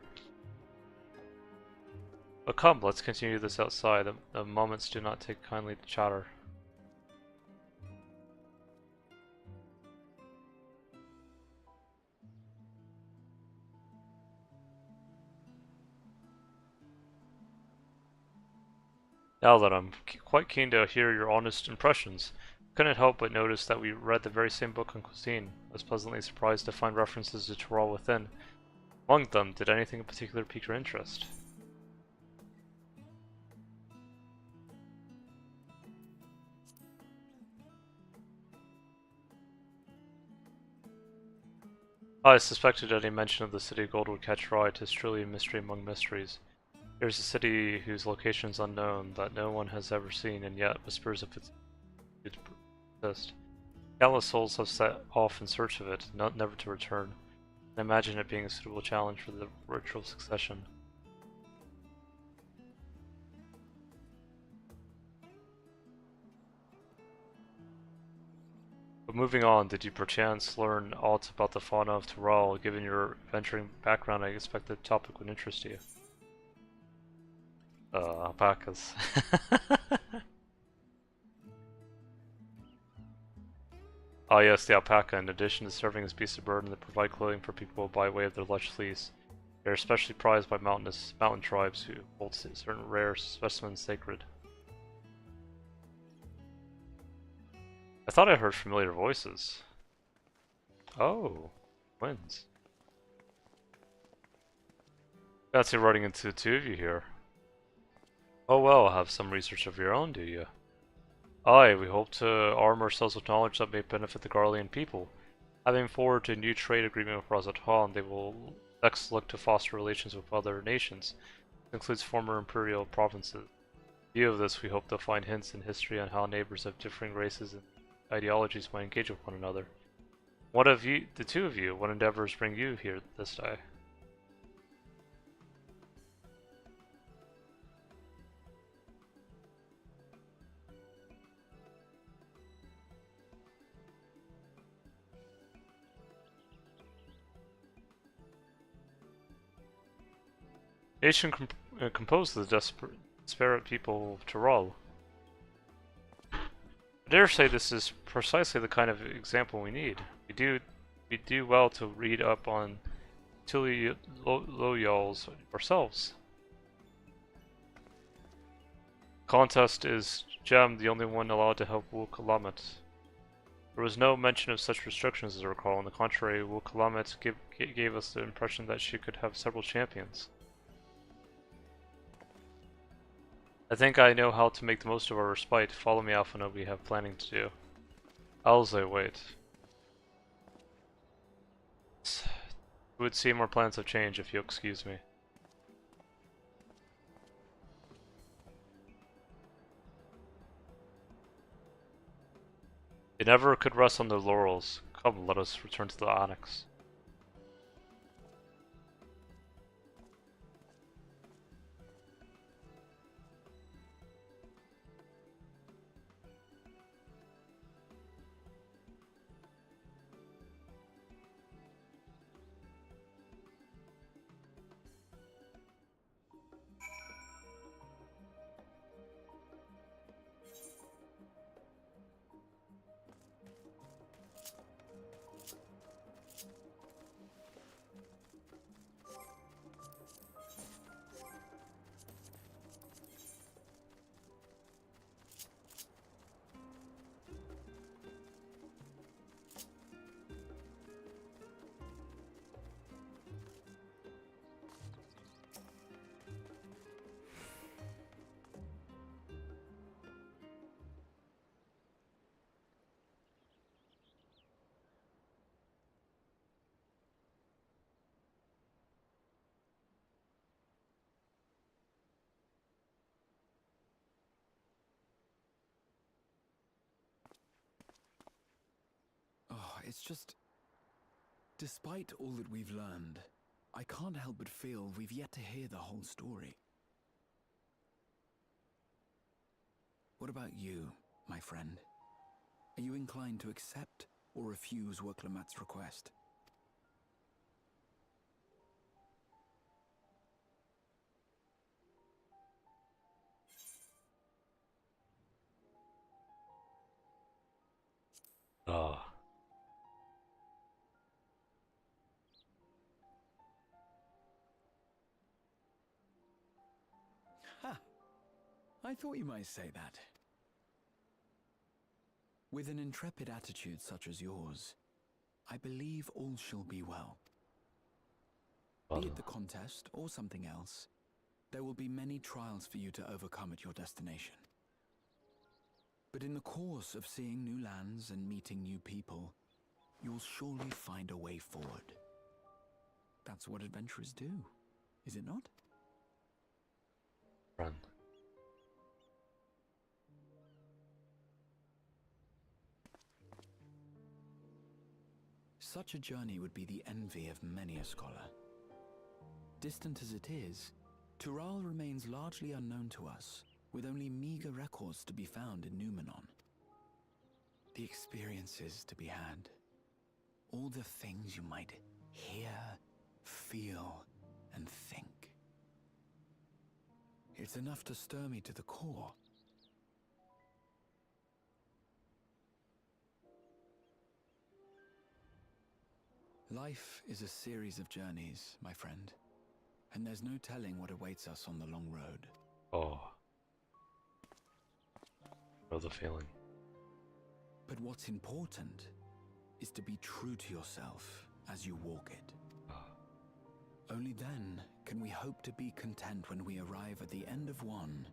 But come, let's continue this outside. The moments do not take kindly to chatter. Now that I'm quite keen to hear your honest impressions, I couldn't help but notice that we read the very same book on cuisine. I was pleasantly surprised to find references to Tyrol within. Among them, did anything in particular pique your interest? I suspected any mention of the city of gold would catch your eye. 'Tis truly a mystery among mysteries. Here's a city whose location is unknown, that no one has ever seen, and yet whispers of its exist. Countless souls have set off in search of it, never to return. I imagine it being a suitable challenge for the ritual succession. But moving on, did you perchance learn aught about the fauna of Tyrol? Given your adventuring background, I expect the topic would interest you. Alpacas. Ah yes, the alpaca. In addition to serving as beasts of burden, they provide clothing for people by way of their lush fleece. They are especially prized by mountain tribes who hold certain rare specimens sacred. I thought I heard familiar voices. Oh, twins. Fancy running into the two of you here. Oh well, have some research of your own, do you? Aye, we hope to arm ourselves with knowledge that may benefit the Garlean people. Having forwarded a new trade agreement with Razatan, they will next look to foster relations with other nations. This includes former imperial provinces. In view of this, we hope to find hints in history on how neighbors of differing races and ideologies might engage with one another. What of you, the two of you, what endeavors bring you here this day? Nation composed of the disparate people of Tyrol. I dare say this is precisely the kind of example we need. We do well to read up on Loyals ourselves. Contest is Gem the only one allowed to help Wu-Kalamet? There was no mention of such restrictions as I recall. On the contrary, Wu-Kalamet gave us the impression that she could have several champions. I think I know how to make the most of our respite. Follow me, Alpha Nova, we have planning to do. Alze, wait. It would seem our plans have changed, if you'll excuse me. They never could rest on their laurels. Come, let us return to the Onyx. Oh, it's just... Despite all that we've learned, I can't help but feel we've yet to hear the whole story. What about you, my friend? Are you inclined to accept or refuse Wu-Kalamet's request? Ah. Ha! I thought you might say that. With an intrepid attitude such as yours, I believe all shall be well. Be it the contest or something else, there will be many trials for you to overcome at your destination. But in the course of seeing new lands and meeting new people, you'll surely find a way forward. That's what adventurers do, is it not? Run. Such a journey would be the envy of many a scholar. Distant as it is, Tural remains largely unknown to us, with only meager records to be found in Numenon. The experiences to be had, all the things you might hear, feel, and think. It's enough to stir me to the core. Life is a series of journeys, my friend, and there's no telling what awaits us on the long road. Oh. Know the feeling. But what's important is to be true to yourself as you walk it. Only then can we hope to be content when we arrive at the end of one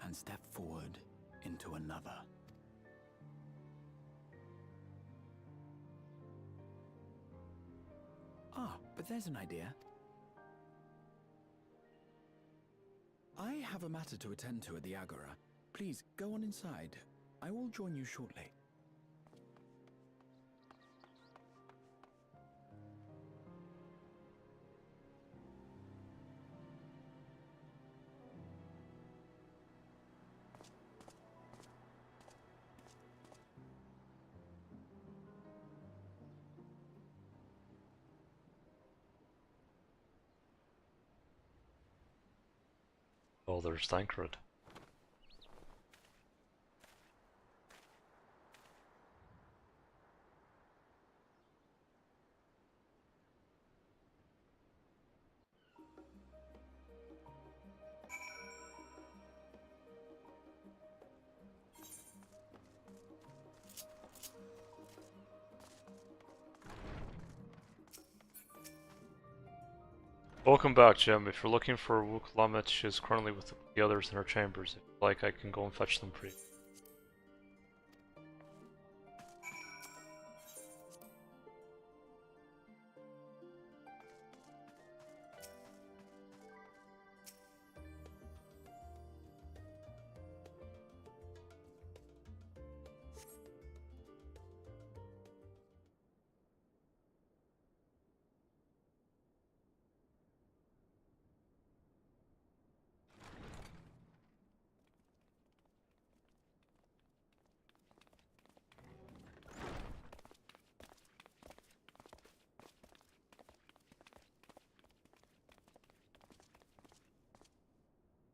and step forward into another. Ah, but there's an idea. I have a matter to attend to at the Agora. Please, go on inside. I will join you shortly. Oh, there's Thancred. Welcome back, Jim. If you're looking for Wuklamit, she is currently with the others in her chambers. If you'd like, I can go and fetch them for you.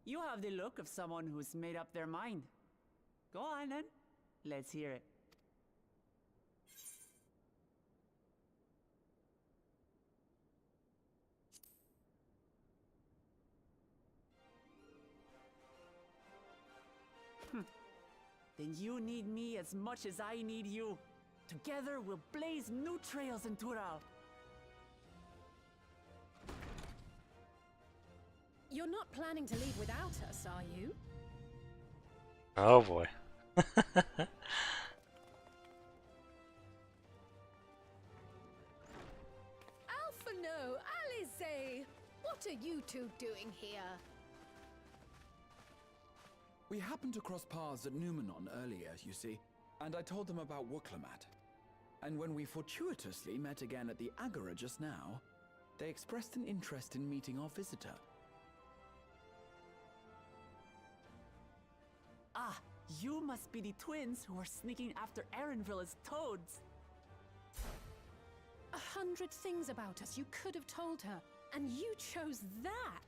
You have the look of someone who's made up their mind. Go on then. Let's hear it. Then you need me as much as I need you. Together we'll blaze new trails in Tural. You're not planning to leave without us, are you? Oh boy. Alphano, Alize! What are you two doing here? We happened to cross paths at Numenon earlier, you see, and I told them about Wuklamit. And when we fortuitously met again at the Agora just now, they expressed an interest in meeting our visitor. Ah, you must be the twins who are sneaking after Erenville as toads. 100 things about us you could have told her, and you chose that!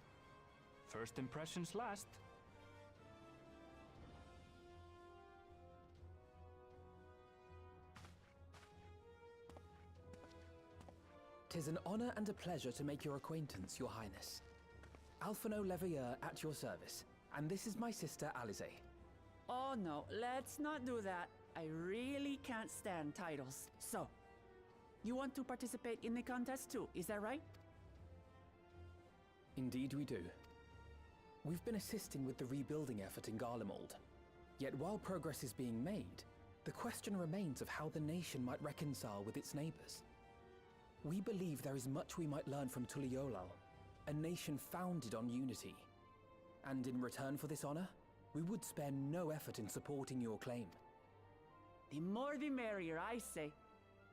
First impressions last. 'Tis an honor and a pleasure to make your acquaintance, Your Highness. Alphano Leveilleur at your service, and this is my sister Alize. Oh no, let's not do that. I really can't stand titles. So, you want to participate in the contest too, is that right? Indeed we do. We've been assisting with the rebuilding effort in Garlemald. Yet while progress is being made, the question remains of how the nation might reconcile with its neighbors. We believe there is much we might learn from Tuliolal, a nation founded on unity. And in return for this honor, we would spare no effort in supporting your claim. The more the merrier, I say.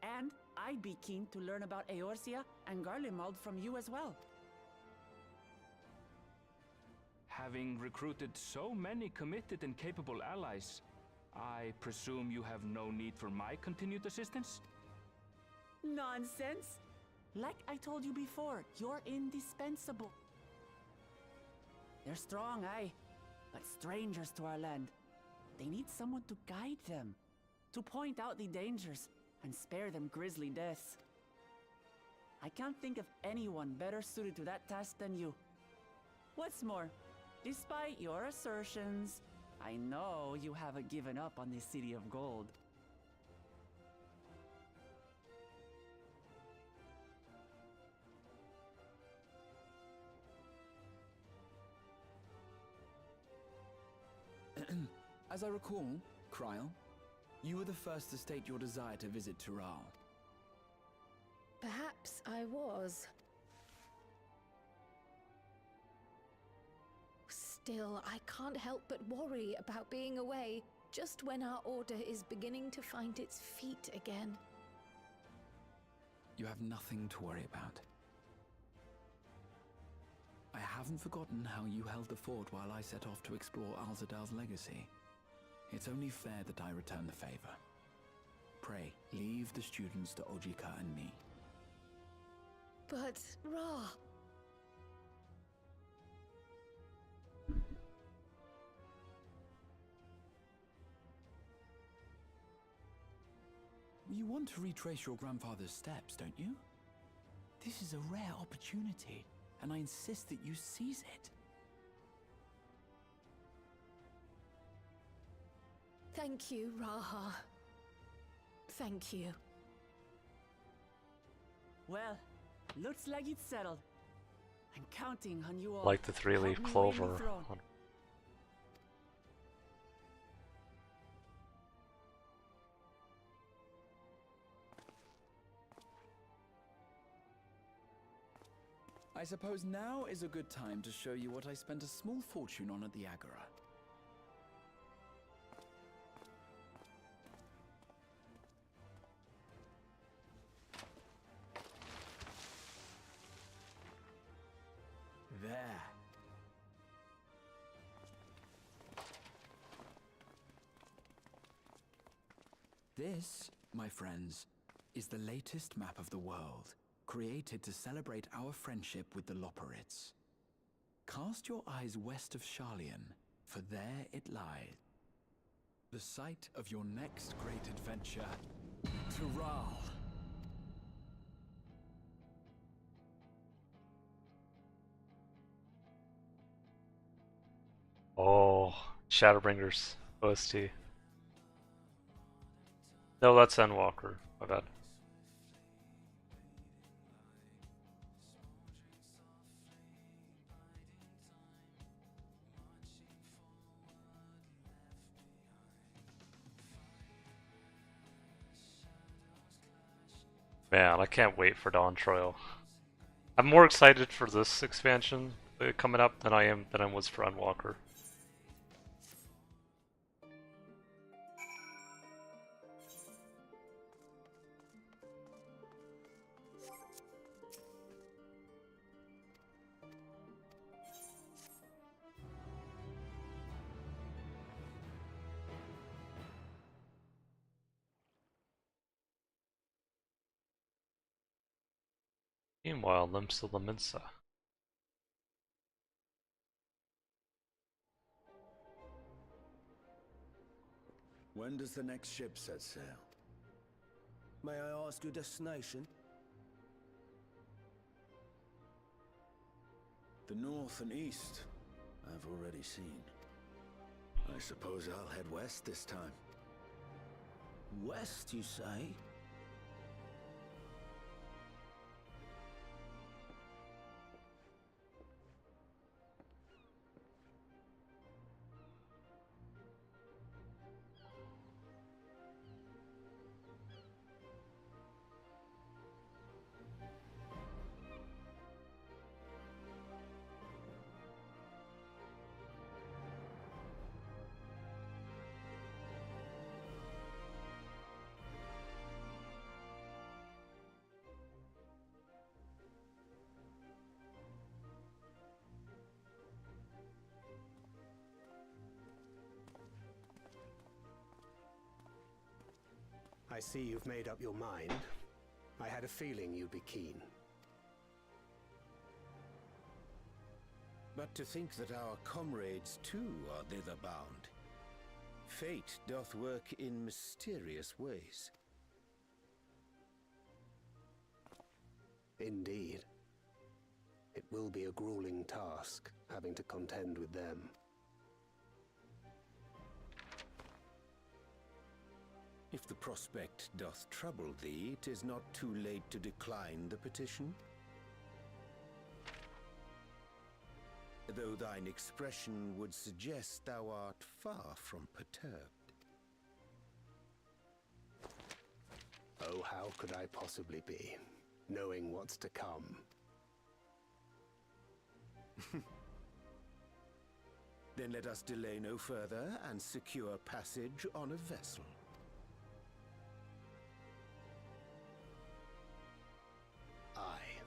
And I'd be keen to learn about Eorzea and Garlemald from you as well. Having recruited so many committed and capable allies, I presume you have no need for my continued assistance? Nonsense! Like I told you before, you're indispensable. They're strong, aye, but strangers to our land. They need someone to guide them, to point out the dangers, and spare them grisly deaths. I can't think of anyone better suited to that task than you. What's more, despite your assertions, I know you haven't given up on the City of Gold. As I recall, Kryl, you were the first to state your desire to visit Tural. Perhaps I was. Still, I can't help but worry about being away just when our order is beginning to find its feet again. You have nothing to worry about. I haven't forgotten how you held the fort while I set off to explore Alzadal's legacy. It's only fair that I return the favor. Pray, leave the students to Ojika and me. But, Ra... You want to retrace your grandfather's steps, don't you? This is a rare opportunity, and I insist that you seize it. Thank you, Raha. Thank you. Well, looks like it's settled. I'm counting on you all. Like the to three-leaf help me win the clover. throne. I suppose now is a good time to show you what I spent a small fortune on at the Agora. There. This, my friends, is the latest map of the world, created to celebrate our friendship with the Loporrits. Cast your eyes west of Sharlayan, for there it lies. The site of your next great adventure, Tural. Oh, Shadowbringers OST. No, that's Endwalker. My bad. Man, I can't wait for Dawn Trail. I'm more excited for this expansion coming up than I was for Endwalker. Meanwhile, Limsa Laminsa. When does the next ship set sail? May I ask your destination? The north and east, I've already seen. I suppose I'll head west this time. West, you say? I see you've made up your mind. I had a feeling you'd be keen. But to think that our comrades too are thither bound. Fate doth work in mysterious ways. Indeed. It will be a grueling task, having to contend with them. If the prospect doth trouble thee, 'tis not too late to decline the petition. Though thine expression would suggest thou art far from perturbed. Oh, how could I possibly be, knowing what's to come? Then let us delay no further and secure passage on a vessel. Aye.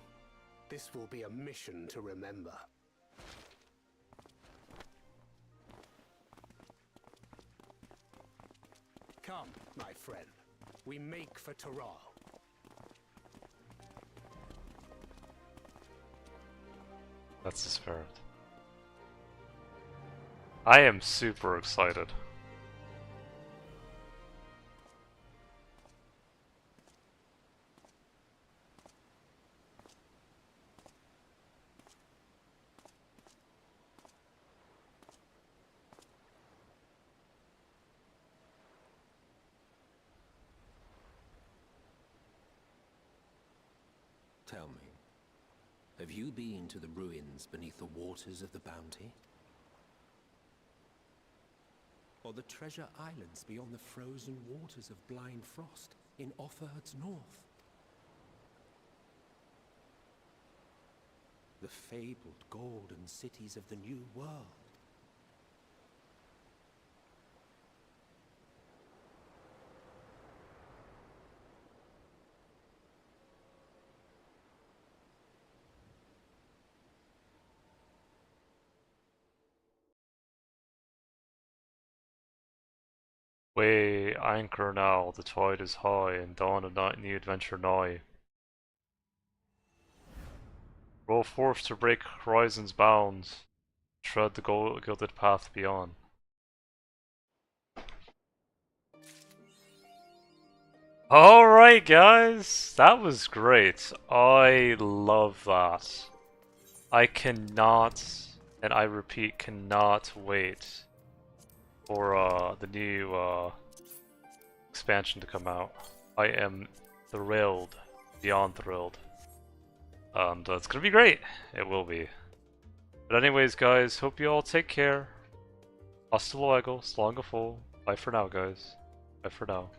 This will be a mission to remember. Come, my friend. We make for Tural. That's the spirit. I am super excited. Tell me, Have you been to the ruins beneath the waters of the Bounty? Or the treasure islands beyond the frozen waters of Blind Frost in Offerd's north? The fabled golden cities of the New World? Weigh anchor now, the tide is high, and dawn of new adventure nigh. Roll forth to break horizon's bounds, tread the gilded path beyond. Alright guys, that was great. I love that. I cannot, and I repeat, cannot wait for the new expansion to come out. I am thrilled, beyond thrilled. And it's gonna be great. It will be. But anyways guys, hope you all take care. Hasta luego, slongafol. Bye for now guys. Bye for now.